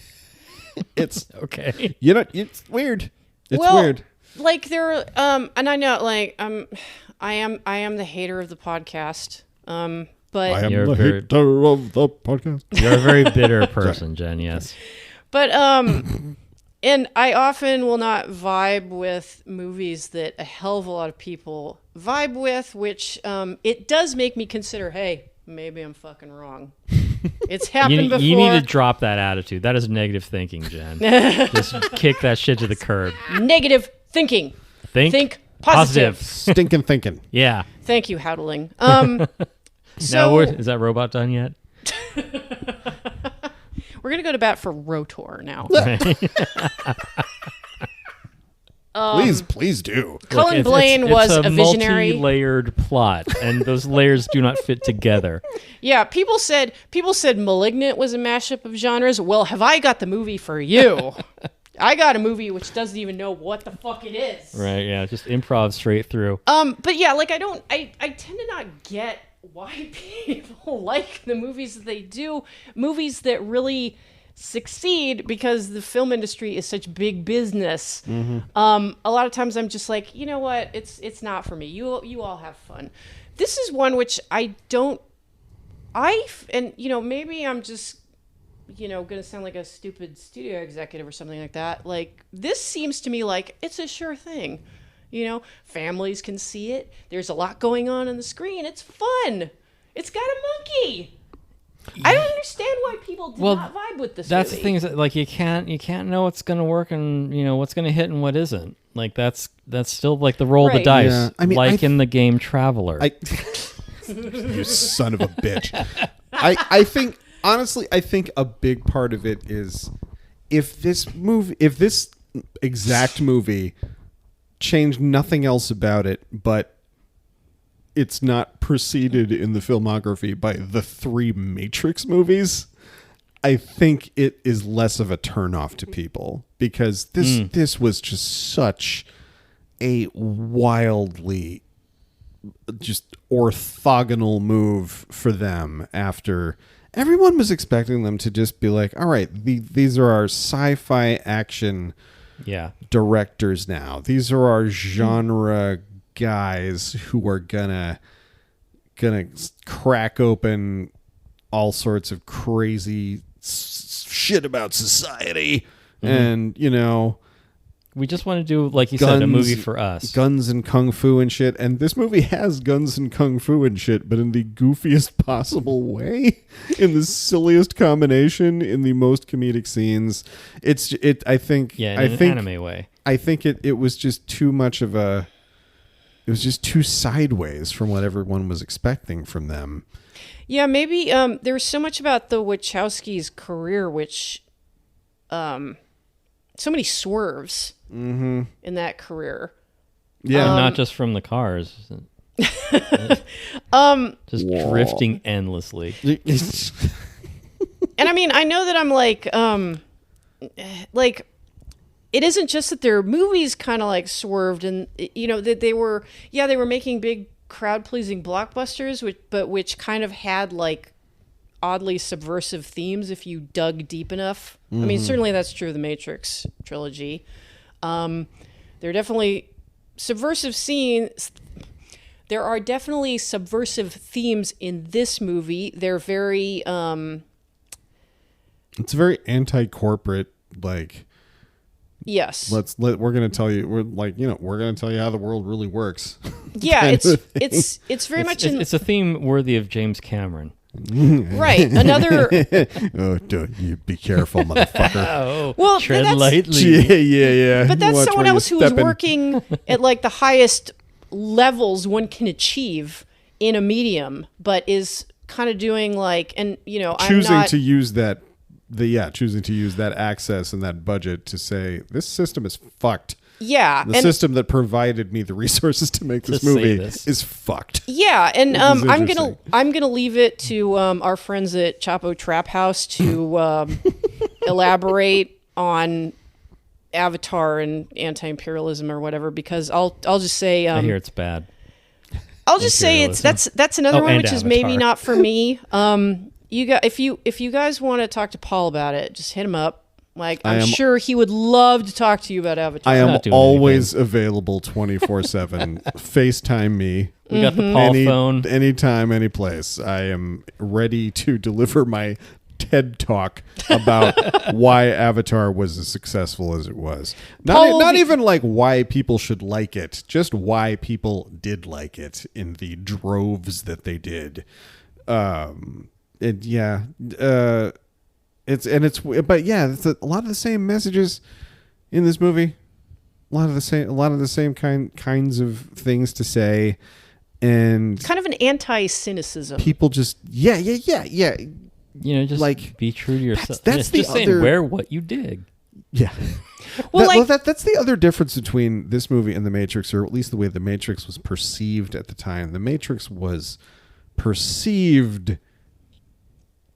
It's Okay. it's weird. It's weird. Like there, and I know, like I am the hater of the podcast. But I am You're the very- hater of the podcast. You're a very bitter person, Jen. Yes. But and I often will not vibe with movies that a hell of a lot of people vibe with, which it does make me consider, hey, maybe I'm fucking wrong. It's happened before. You need to drop that attitude. That is negative thinking, Jen. Just kick that shit to the curb. Negative thinking. Think positive. Stinking thinking. Yeah. Thank you, Howdling. Now, is that robot done yet? We're going to go to bat for Rotor now. Please do. Cullen Blaine was a visionary. multi-layered plot, and those layers do not fit together. Yeah, people said Malignant was a mashup of genres. Well, have I got the movie for you? I got a movie which doesn't even know what the fuck it is. Right, yeah, just improv straight through. But yeah, like I tend to not get why people like the movies that they do, movies that really succeed, because the film industry is such big business. Mm-hmm. A lot of times I'm just like, you know what, it's not for me. You all have fun. This is one which and maybe I'm just gonna sound like a stupid studio executive or something like that. Like, this seems to me like it's a sure thing. Families can see it. There's a lot going on the screen. It's fun. It's got a monkey. I don't understand why people do not vibe with this That's movie. the thing, is that, like, you can't know what's gonna work and what's gonna hit and what isn't. Like, that's still like the roll of the Right. dice. Yeah. I mean, like in the game Traveler. You son of a bitch. I think, honestly, a big part of it is if this exact movie changed nothing else about it, but it's not preceded in the filmography by the 3 Matrix movies, I think it is less of a turnoff to people, because this was just such a wildly just orthogonal move for them after everyone was expecting them to just be like, all right, these are our sci-fi action directors now. These are our genre guys who are gonna crack open all sorts of crazy shit about society. And we just want to do, like you said, a movie for us. Guns and kung fu and shit. And this movie has guns and kung fu and shit, but in the goofiest possible way, in the silliest combination, in the most comedic scenes. I think an anime way. I think it was just too much of it was just too sideways from what everyone was expecting from them. Yeah, maybe there's so much about the Wachowskis' career which so many swerves in that career. Yeah, not just from the cars. Just drifting endlessly. And I mean, I know that I'm like it isn't just that their movies kind of like swerved, and that they were making big crowd pleasing blockbusters, which kind of had like oddly subversive themes if you dug deep enough. I mean, certainly that's true of the Matrix trilogy. There are definitely subversive scenes. There are definitely subversive themes in this movie. They're very it's very anti-corporate, like, yes. we're going to tell you, we're going to tell you how the world really works. Yeah, it's very much it's a theme worthy of James Cameron. Right. Another. Oh, don't you be careful, motherfucker. Oh, Well, tread that's- lightly. Yeah. But that's Watch someone where else you're who is stepping. working at like the highest levels one can achieve in a medium, but is kind of doing like, and choosing I'm not. to use that. Choosing to use that access and that budget to say this system is fucked. Yeah, The and system that provided me the resources to make this To say movie this. is fucked. yeah, and Which is I'm interesting. gonna leave it to our friends at Chapo Trap House to elaborate on Avatar and anti-imperialism or whatever, because I'll just say I hear it's bad. I'll just say that's another Oh, one and which is maybe Avatar. not for me. If you guys want to talk to Paul about it, just hit him up. Like I'm sure he would love to talk to you about Avatar. I am not doing always available 24/7. FaceTime me. We got the Paul phone. Anytime, any place. I am ready to deliver my TED talk about why Avatar was as successful as it was. Not even like why people should like it, just why people did like it in the droves that they did. It's a lot of the same messages in this movie. A lot of the same kinds of things to say, and kind of an anti-cynicism. people just Just like, be true to yourself. that's just the saying, other- wear what you dig. yeah. Well, That's the other difference between this movie and The Matrix, or at least the way The Matrix was perceived at the time. The Matrix was perceived,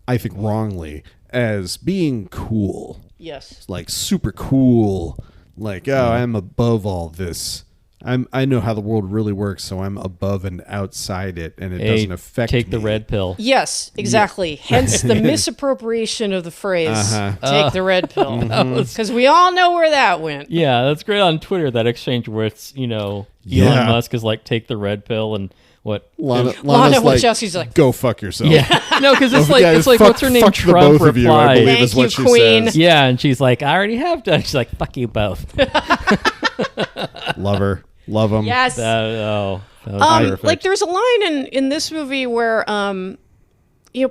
I think wrongly, as being cool. Yes. Like super cool. Like, I'm above all this. I know how the world really works, so I'm above and outside it, and it doesn't affect Take the me. red pill. Yes, exactly. Hence the misappropriation of the phrase "take the red pill," because we all know where that went. Yeah, that's great on Twitter, that exchange where it's, Elon Yeah. Musk is like, take the red pill, and what? Lana Lana like, Wachowski's like, go fuck yourself. Yeah. No, because it's like, Yeah, it's like fuck- what's her name? fuck the Trump both of you, I replied. believe Thank is what you, she Queen. says. Yeah, and she's like, I already have done. She's like, fuck you both. Love her. Love them. yes. That was perfect. Like there's a line in this movie where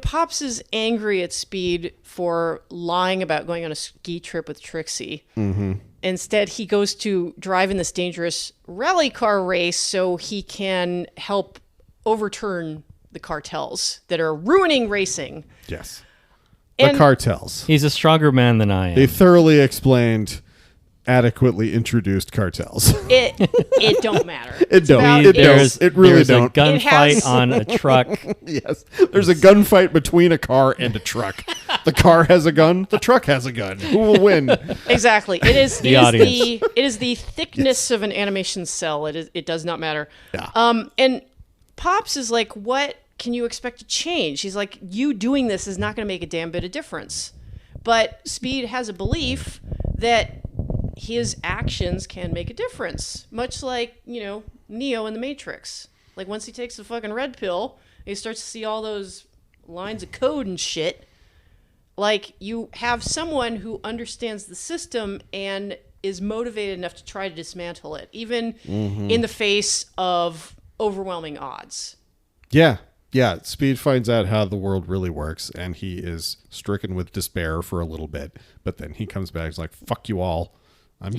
Pops is angry at Speed for lying about going on a ski trip with Trixie. Mm-hmm. Instead, he goes to drive in this dangerous rally car race so he can help overturn the cartels that are ruining racing. Yes. And- the cartels. He's a stronger man than I am. They thoroughly explained, adequately introduced cartels. It don't matter. It don't. about- It there's don't. It really there's don't. a It has- gunfight on a truck. Yes. There's a gunfight between a car and a truck. The car has a gun. The truck has a gun. Who will win? Exactly. It is The audience. it is the thickness of an animation cell. It does not matter. Yeah. And Pops is like, what can you expect to change? He's like, you doing this is not going to make a damn bit of difference. But Speed has a belief that his actions can make a difference, much like Neo in the Matrix. Like once he takes the fucking red pill, he starts to see all those lines of code and shit. Like you have someone who understands the system and is motivated enough to try to dismantle it, even in the face of overwhelming odds. Yeah. Yeah. Speed finds out how the world really works, and he is stricken with despair for a little bit. But then he comes back. He's like, "Fuck you all. I'm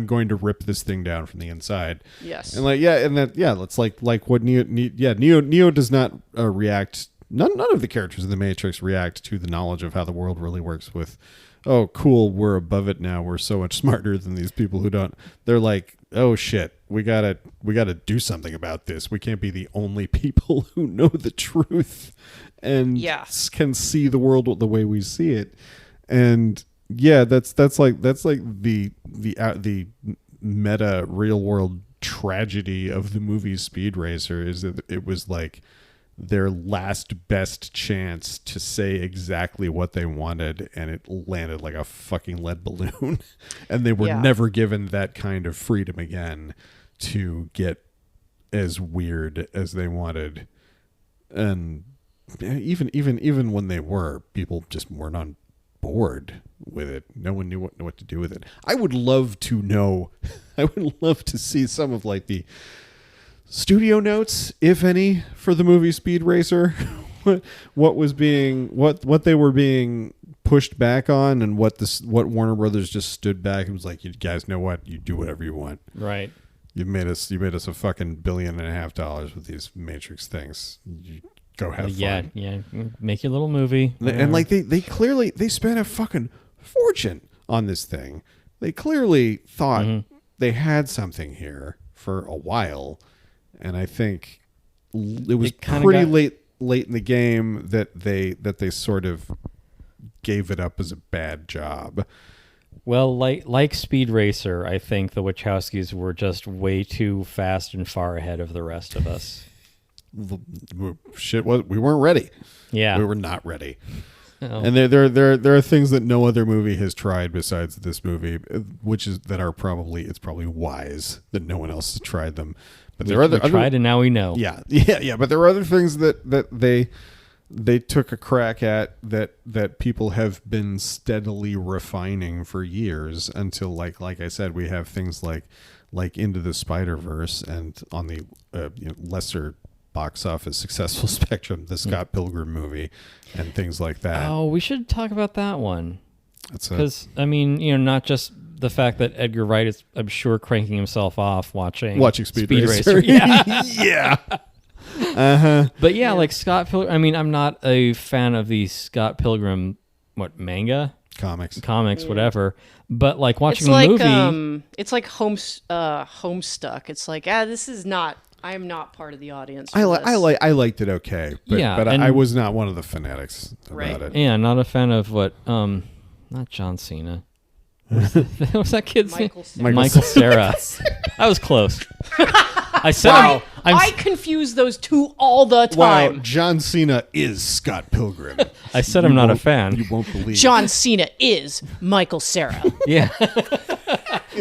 going to rip this thing down from the inside." Yes. And that's like what Neo does not react. None of the characters in the Matrix react to the knowledge of how the world really works with, oh, cool, we're above it now. We're so much smarter than these people who don't. They're like, oh shit, we gotta do something about this. We can't be the only people who know the truth and can see the world the way we see it. And yeah, that's like the meta real world tragedy of the movie Speed Racer, is that it was like their last best chance to say exactly what they wanted, and it landed like a fucking lead balloon. And they were never given that kind of freedom again to get as weird as they wanted. And even when they were, people just weren't on board with it. No one knew what to do with it. I would love to know. I would love to see some of like the studio notes, if any, for the movie Speed Racer, what they were being pushed back on, and what Warner Brothers just stood back and was like, you guys know what, you do whatever you want. Right. You made us a fucking $1.5 billion with these Matrix things. You go have fun. Yeah. Make your little movie. And like they clearly they spent a fucking fortune on this thing. They clearly thought they had something here for a while, and I think it was pretty late in the game that they sort of gave it up as a bad job. Well, like Speed Racer, I think the Wachowskis were just way too fast and far ahead of the rest of us. Shit, we weren't ready. Yeah, we were not ready. Oh. And there are things that no other movie has tried besides this movie, it's probably wise that no one else has tried them. But there are other tried, and now we know. Yeah. But there are other things that they took a crack at that people have been steadily refining for years until like I said, we have things like Into the Spider-Verse, and on the lesser box office successful spectrum, the Scott Pilgrim movie and things like that. Oh, we should talk about that one. Because I mean, not just the fact that Edgar Wright is, I'm sure, cranking himself off watching Speed Racer. Yeah. Yeah. Uh-huh. But yeah, like Scott Pilgrim, I mean, I'm not a fan of the Scott Pilgrim manga? Comics, whatever. But like watching the movie, it's like Homestuck. It's like, this is not, I am not part of the audience. I liked it okay, but I was not one of the fanatics about it. Yeah, not a fan of not John Cena. What was that kid's name? Michael Cera. I was close. I said, I confuse those two all the time. Wow, John Cena is Scott Pilgrim. I said I'm not a fan. You won't believe. John Cena is Michael Cera. Yeah.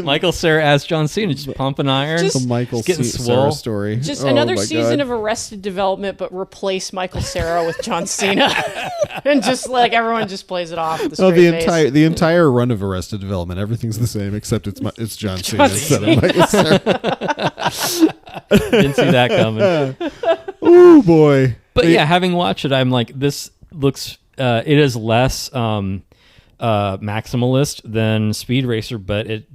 Michael Cera as John Cena, just pumping iron. The Michael Cera story. Just another season of Arrested Development, but replace Michael Cera with John Cena, and just like everyone just plays it off. With the entire run of Arrested Development, everything's the same except it's John Cena instead of Michael Cera. Didn't see that coming. Oh boy! But yeah, having watched it, I'm like, this looks. It is less maximalist than Speed Racer, but it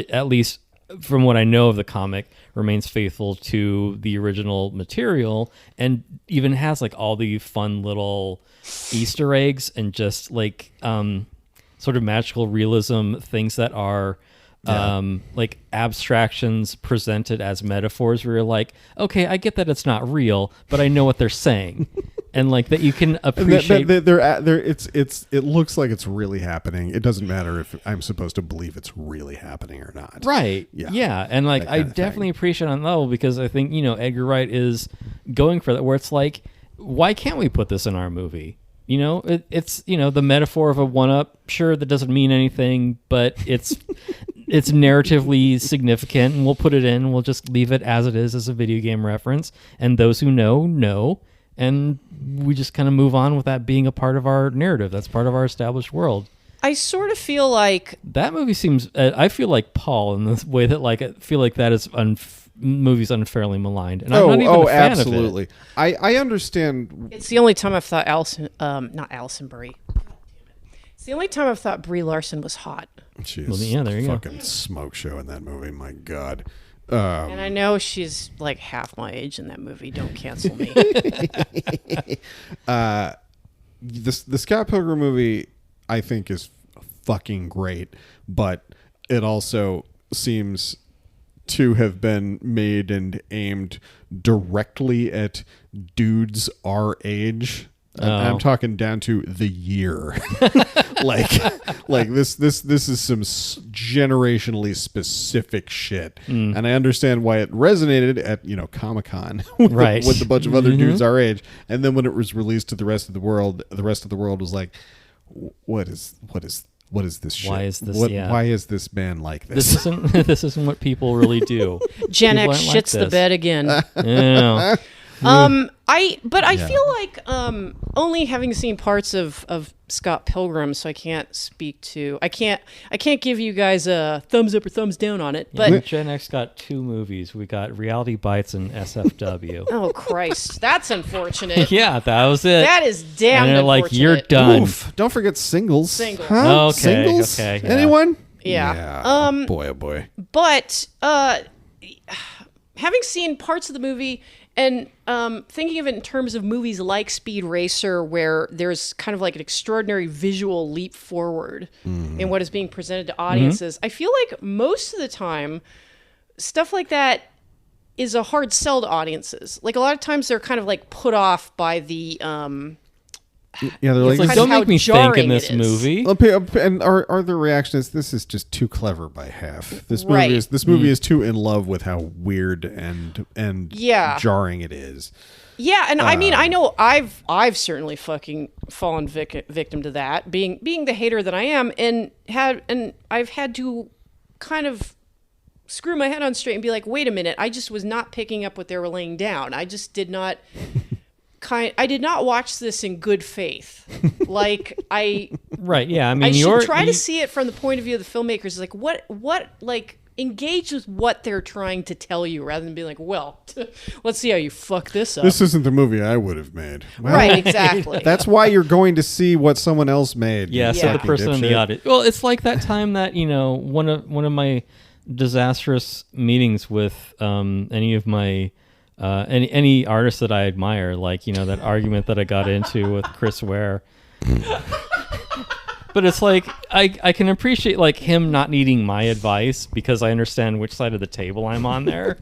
at least from what I know of the comic, remains faithful to the original material, and even has like all the fun little Easter eggs and just like sort of magical realism things that are like abstractions presented as metaphors where you're like, okay, I get that it's not real, but I know what they're saying. And like that you can appreciate. It looks like it's really happening. It doesn't matter if I'm supposed to believe it's really happening or not. Right. Yeah. And like I definitely appreciate it on that level, because I think, Edgar Wright is going for that, where it's like, why can't we put this in our movie? It's the metaphor of a one-up. Sure, that doesn't mean anything, but it's narratively significant, and we'll put it in. We'll just leave it as it is, as a video game reference, and those who know, and we just kind of move on with that being a part of our narrative. That's part of our established world. I sort of feel like that movie seems. I feel like Paul in the way that I feel like that is movie's unfairly maligned, and I'm not even a fan absolutely. of it. I understand. It's the only time I've thought not Allison Brie. It's the only time I've thought Brie Larson was hot. She's there you fucking go. Smoke show in that movie. My God. And I know she's like half my age in that movie. Don't cancel me. The Scott Pilgrim movie, I think, is fucking great, but it also seems to have been made and aimed directly at dudes our age. I'm talking down to the year. like this is some generationally specific shit. And I understand why it resonated at Comic-Con with a bunch of other dudes our age, and then when it was released to the rest of the world was like, what is this shit? Why is this? Why is this man like this? This isn't what people really do. Gen X shits the bed again. I feel like only having seen parts of Scott Pilgrim, so I can't speak to. I can't give you guys a thumbs up or thumbs down on it. But Gen X got 2 movies. We got Reality Bites and SFW. oh Christ, that's unfortunate. Yeah, that was it. That is damn and they're unfortunate. like, you're done. Oof. Don't forget Singles. Singles. Huh? Okay, Singles? okay, yeah. Anyone? Yeah. Boy, oh boy. But having seen parts of the movie and thinking of it in terms of movies like Speed Racer, where there's kind of like an extraordinary visual leap forward in what is being presented to audiences, I feel like most of the time, stuff like that is a hard sell to audiences. Like a lot of times they're kind of like put off by the... Yeah, they're It's like, like, don't how make me think in jarring this it is. movie. and our reaction is this is just too clever by half. This movie Right. is too in love with how weird and Yeah. jarring it is. Yeah, and I mean, I know I've certainly fucking fallen victim to that, being the hater that I am, and I've had to kind of screw my head on straight and be like, wait a minute, I just was not picking up what they were laying down. I just did not I did not watch this in good faith. Like Right, yeah. I mean, I you're should try to see it from the point of view of the filmmakers. Like what like engage with what they're trying to tell you rather than being like, well, let's see how you fuck this up. This isn't the movie I would have made. Well, Right, exactly. That's why you're going to see what someone else made. Yeah, you so the fucking person in the dipshit. audience. Well, it's like that time that, one of my disastrous meetings with any of my any artists that I admire, like, that argument that I got into with Chris Ware. But it's like I can appreciate like him not needing my advice because I understand which side of the table I'm on there.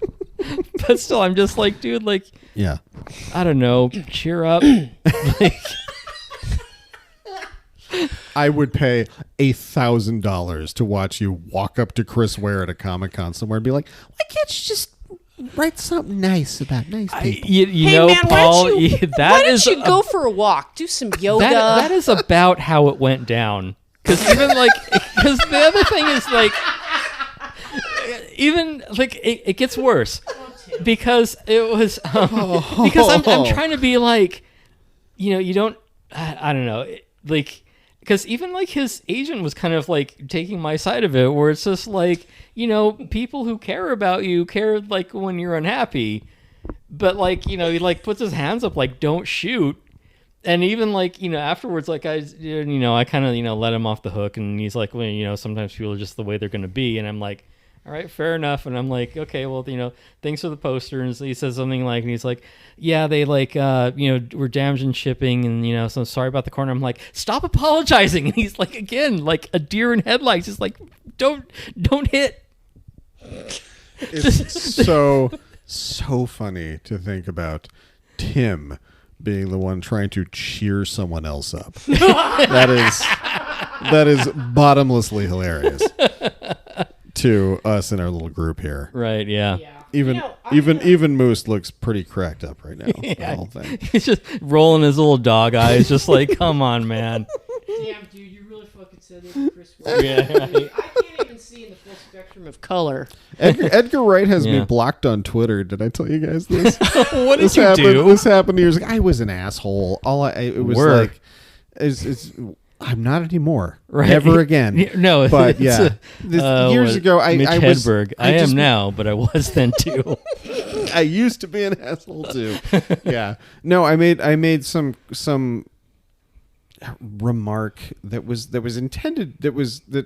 But still, I'm just like, dude, like, Yeah. I don't know, cheer up. Like, I would pay $1,000 to watch you walk up to Chris Ware at a Comic-Con somewhere and be like, why can't you just write something nice about nice people? you hey know, man, Paul, why don't you go for a walk, do some yoga? that is about how it went down. Because because the other thing is like, even like it gets worse because it was because I'm trying to be like, you don't, I don't know, like. Because even like his agent was kind of like taking my side of it, where it's just like, people who care about you care like when you're unhappy, but like, he like puts his hands up like, don't shoot. And even like, afterwards, like I kind of, let him off the hook, and he's like, well, sometimes people are just the way they're going to be. And I'm like, all right, fair enough. And I'm like, okay, well, thanks for the poster. And he says something like, and he's like, yeah, they like, we're damaging shipping, and, so I'm sorry about the corner. I'm like, stop apologizing. And he's like, again, like a deer in headlights. Just like, don't hit. It's so funny to think about Tim being the one trying to cheer someone else up. That is bottomlessly hilarious to us in our little group here. Right, yeah. Even Moose looks pretty cracked up right now. The whole thing. He's just rolling his little dog eyes, just like, come on, man. Damn, dude, you really fucking said this to Chris Ware. Yeah, right. I can't even see in the full spectrum of color. Edgar Wright has me Yeah. blocked on Twitter. Did I tell you guys this? What did This you happened, do? This happened years ago. I was an asshole. It was Were. like, it's I'm not anymore. Right. Never again. No, But it's yeah, years ago, Mitch I was. Hedberg. I am now, but I was then too. I used to be an asshole too. Yeah. No, I made some remark that was intended that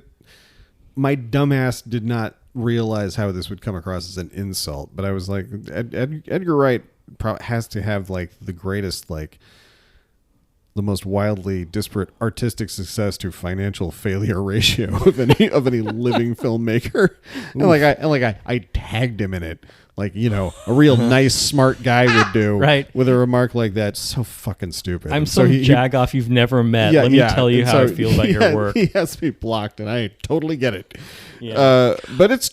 my dumbass did not realize how this would come across as an insult. But I was like, Edgar Wright has to have like the greatest like. The most wildly disparate artistic success to financial failure ratio of any living filmmaker. And I tagged him in it, like, a real nice smart guy would do, Right. with a remark like that. So fucking stupid. I'm And some he- jagoff you've never met. Let me tell you And how I so feel about your work. He has to be blocked, and I totally get it. Yeah. But it's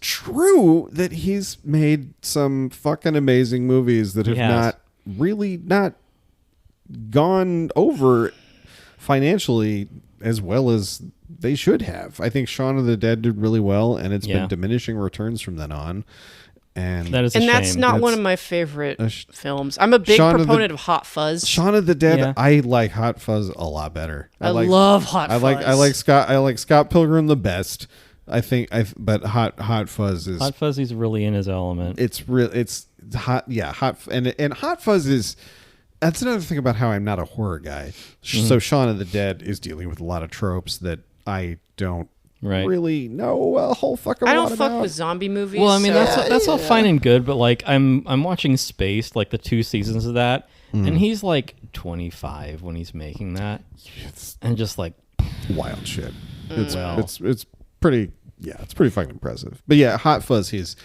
true that he's made some fucking amazing movies that have has. not gone over financially as well as they should have. I think Shaun of the Dead did really well, and it's Yeah. been diminishing returns from then on. And That is a shame. And that's not one That's of my favorite films. I'm a big Shaun of the- proponent of Hot Fuzz. Shaun of the Dead, Yeah. I like Hot Fuzz a lot better. I love Hot Fuzz. I like Scott Pilgrim the best. But Hot Fuzz is Hot Fuzzy's really in his element. it's hot. Yeah, and Hot Fuzz is. That's another thing about how I'm not a horror guy. So Shaun of the Dead is dealing with a lot of tropes that I don't really know a whole fucking lot I about. don't fuck with zombie movies. Well, I mean, so- that's all fine and good, but like I'm watching Spaced, like the 2 seasons of that, and he's like 25 when he's making that, and just like Wild shit. Wow. It's pretty. Yeah, it's pretty fucking impressive. But yeah, Hot Fuzz, he's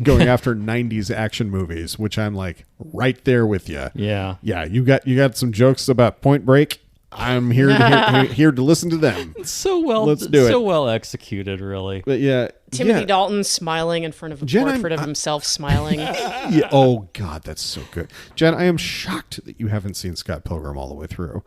going after 90s action movies, which I'm like right there with you. yeah. Yeah, you got some jokes about Point Break. I'm here to here to listen to them. So well, Let's do so it. well executed, really. But yeah, Timothy Dalton smiling in front of a Jen, portrait of himself smiling. Yeah. Oh God, that's so good, Jen. I am shocked that you haven't seen Scott Pilgrim all the way through.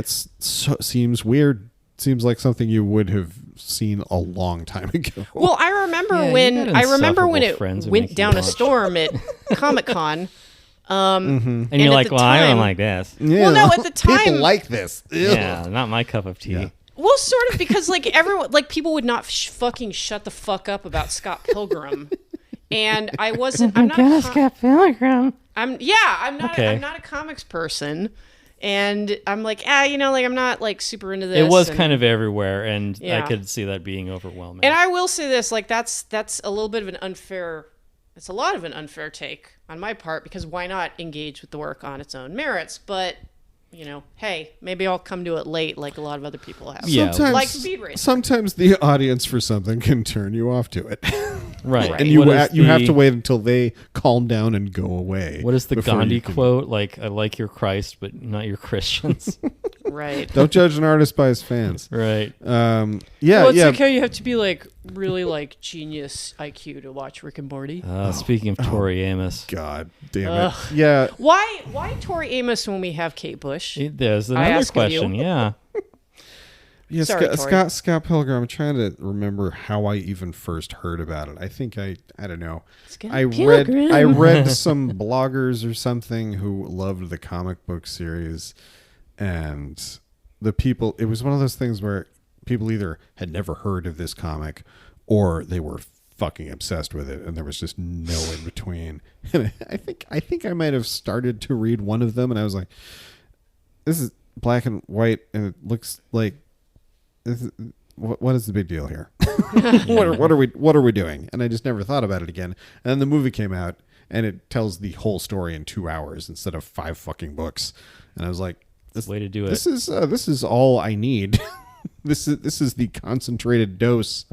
Seems weird. Seems like something you would have seen a long time ago. Well, I remember Yeah, you when got I remember when insufferable it friends who went make you down a watch. storm at Comic-Con. And at you're like, the well, I don't time- like this. Yeah, Well, no, at the time- people like this. Ew. Yeah, not my cup of tea. Yeah. Well, sort of, because like everyone, like people would not fucking shut the fuck up about Scott Pilgrim, and I wasn't. I'm not. Scott Pilgrim. I'm not. Okay. I'm not a comics person, and I'm like, like I'm not like super into this. It was and, kind of everywhere, and I Yeah. could see that being overwhelming. And I will say this, like that's a little bit of an unfair. It's a lot of an unfair take on my part, because why not engage with the work on its own merits? But hey, maybe I'll come to it late, like a lot of other people have. Yeah. Like Speed Racer. Sometimes the audience for something can turn you off to it, right. and you What is you have the- to wait until they calm down and go away. What is the before Gandhi you can- quote? Like, I like your Christ, but not your Christians. Right. Don't judge an artist by his fans. right. Yeah, Well, it's yeah. like how you have to be like really like genius IQ to watch Rick and Morty. Speaking of Tori Amos, God damn it. Yeah. Why Tori Amos when we have Kate Bush? there's I another ask of question. you. Yeah. Yeah, Sorry, Tori. Scott Pilgrim. I'm trying to remember how I even first heard about it. I think I don't know. Scott I Pilgrim. read some bloggers or something who loved the comic book series, and it was one of those things where people either had never heard of this comic or they were fucking obsessed with it, and there was just no in between. And I think I might have started to read one of them, and I was like, this is black and white, and it looks like what is the big deal here? what are we doing? And I just never thought about it again. And then the movie came out, and it tells the whole story in 2 hours instead of 5 fucking books. And I was like, This way to do it. this is all I need. This is the concentrated dose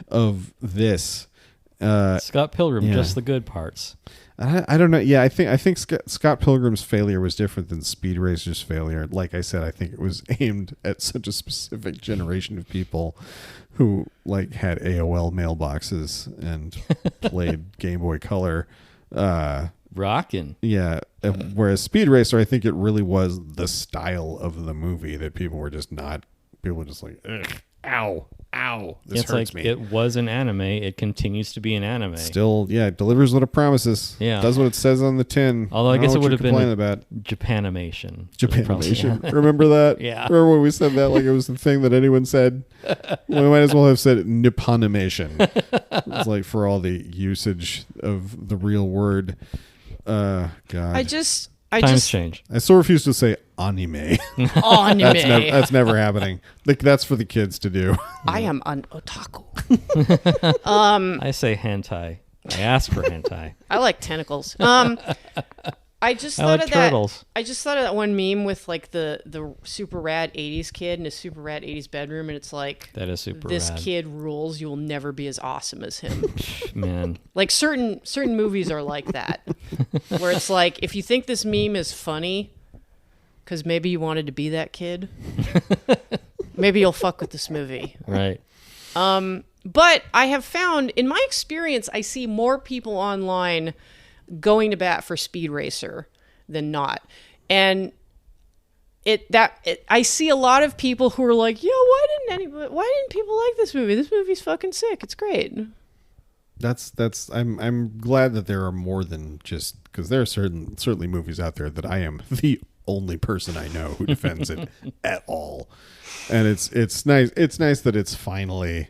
of this. Scott Pilgrim, yeah. just the good parts. I don't know. Yeah, I think Scott Pilgrim's failure was different than Speed Racer's failure. Like I said, I think it was aimed at such a specific generation of people who like had AOL mailboxes and played Game Boy Color. Rockin'. Yeah, whereas Speed Racer, I think it really was the style of the movie that people were just not. People were just like, ugh, ow, this It's hurts like me. it was an anime. It continues to be an anime. Still, yeah, it delivers what it promises. Yeah. Does what it says on the tin. Although I guess don't it know would what have you're been complaining about. Japanimation. Which probably- Japanimation. Remember that? Yeah. Remember when we said that like it was the thing that anyone said? We might as well have said Nipponimation. It's like for all the usage of the real word. God. I just Times change. I still refuse to say anime. anime. That's never happening. Like that's for the kids to do. I am an otaku. I say hentai. I ask for hentai. I like tentacles. I just I thought like of that. turtles. I just thought of that one meme with like the super rad 80s kid in a super rad 80s bedroom, and it's like That is super this rad. kid rules. You will never be as awesome as him. Man. Like certain movies are like that, where it's like if you think this meme is funny, because maybe you wanted to be that kid, maybe you'll fuck with this movie. Right. But I have found, in my experience, I see more people online going to bat for Speed Racer than not. And I see a lot of people who are like, why didn't people like this movie? This movie's fucking sick. It's great. I'm glad that there are more than just, because there are certainly movies out there that I am the only person I know who defends it at all. And it's nice that it's finally,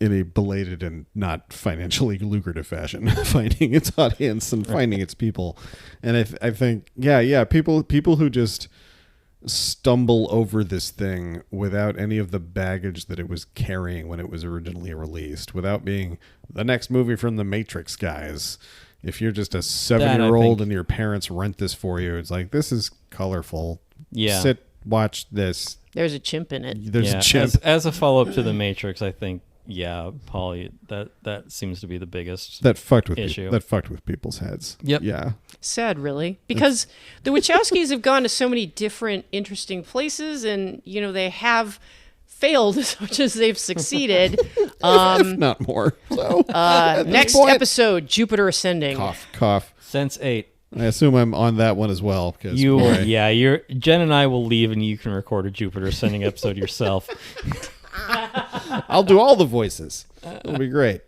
in a belated and not financially lucrative fashion, finding its audience and finding its people. And I think people who just stumble over this thing without any of the baggage that it was carrying when it was originally released, without being the next movie from the Matrix guys. If you're just a 7-year-old and your parents rent this for you, it's like, this is colorful. Yeah. Sit, watch this. There's a chimp in it. There's a chimp. As a follow-up to the Matrix, I think, Paul, that seems to be the biggest that fucked with issue. That fucked with people's heads. Yep. Yeah. Sad, really, because the Wachowskis have gone to so many different interesting places, and they have failed as much as they've succeeded. If not more. So Next episode, Jupiter Ascending. Cough. Sense 8. I assume I'm on that one as well. You're Jen and I will leave, and you can record a Jupiter Ascending episode yourself. I'll do all the voices. It'll be great.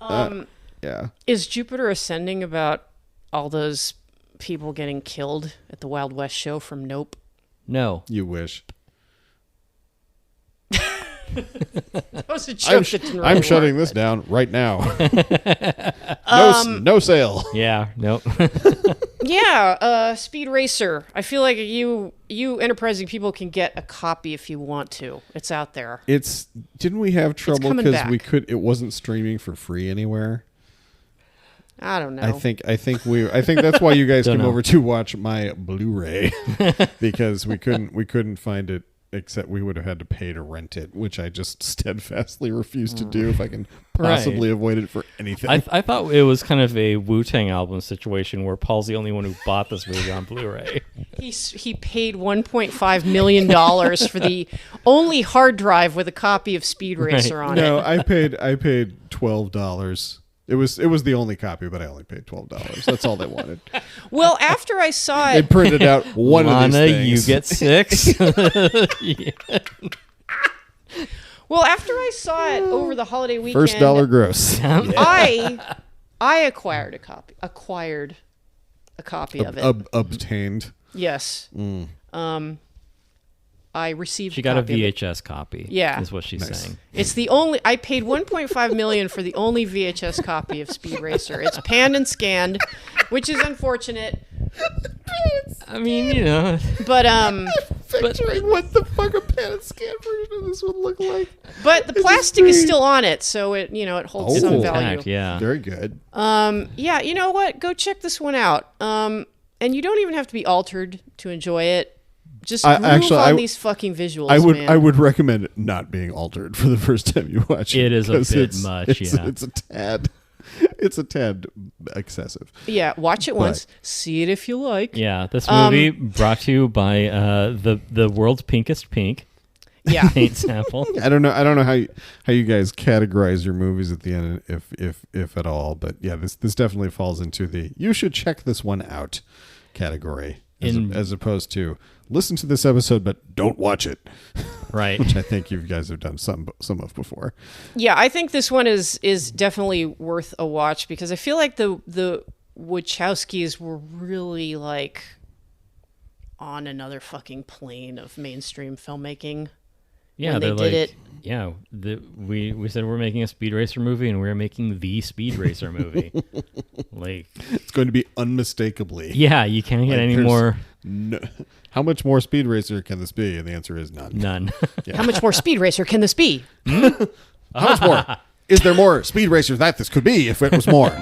Yeah. Is Jupiter Ascending about all those people getting killed at the Wild West show from Nope? No. You wish. That was a joke that didn't really I'm shutting work, this down right now. but- No sale. Yeah. Nope. Yeah, Speed Racer. I feel like you enterprising people can get a copy if you want to. It's out there. Didn't we have trouble coming because back. it wasn't streaming for free anywhere? I don't know. I think that's why you guys came over to watch my Blu-ray because we couldn't find it, except we would have had to pay to rent it, which I just steadfastly refuse to do if I can possibly avoid it for anything. I thought it was kind of a Wu-Tang album situation where Paul's the only one who bought this movie on Blu-ray. He paid $1.5 million for the only hard drive with a copy of Speed Racer on it. No, I paid $12. It was the only copy, but I only paid $12. That's all they wanted. Well, after I saw They it, printed out one Lana, of these things. you get 6. well, after I saw it over the holiday weekend, First dollar gross. I acquired a copy. A copy of it. Obtained. Yes. I received. She got a copy of it. VHS copy. Yeah. Is what she's saying. It's the only. I paid $1.5 million for the only VHS copy of Speed Racer. It's panned and scanned, which is unfortunate. I mean, But Picturing what the fuck a pan and scan version of this would look like. But the plastic is still on it, so it holds some value. Intact, yeah. Very good. Yeah, you know what? Go check this one out. And you don't even have to be altered to enjoy it. Just groove on these fucking visuals, man. I would recommend it not being altered for the first time you watch it. It is a bit much, It's a tad excessive. Yeah, watch it once. See it if you like. Yeah, this movie brought to you by the world's pinkest pink. Yeah. Paint sample. I don't know how you guys categorize your movies at the end, if at all. But yeah, this definitely falls into the you should check this one out category, as opposed to listen to this episode but don't watch it. Right. Which I think you guys have done some of before. Yeah, I think this one is definitely worth a watch because I feel like the Wachowskis were really like on another fucking plane of mainstream filmmaking. Yeah, when they did it. Yeah, we said we're making a Speed Racer movie, and we're making the Speed Racer movie. Like, it's going to be unmistakably. Yeah, you can't get any more. No, how much more Speed Racer can this be? And the answer is none. None. How much more Speed Racer can this be? How much more? Is there more Speed Racer that this could be if it was more?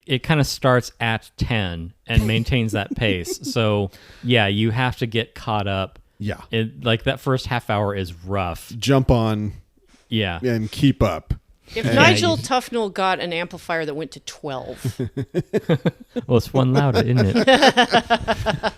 It kind of starts at 10 and maintains that pace. So, yeah, you have to get caught up. Yeah. Like, that first half hour is rough. Jump on. Yeah. And keep up. If Nigel Tufnell got an amplifier that went to 12. Well, it's one louder, isn't it?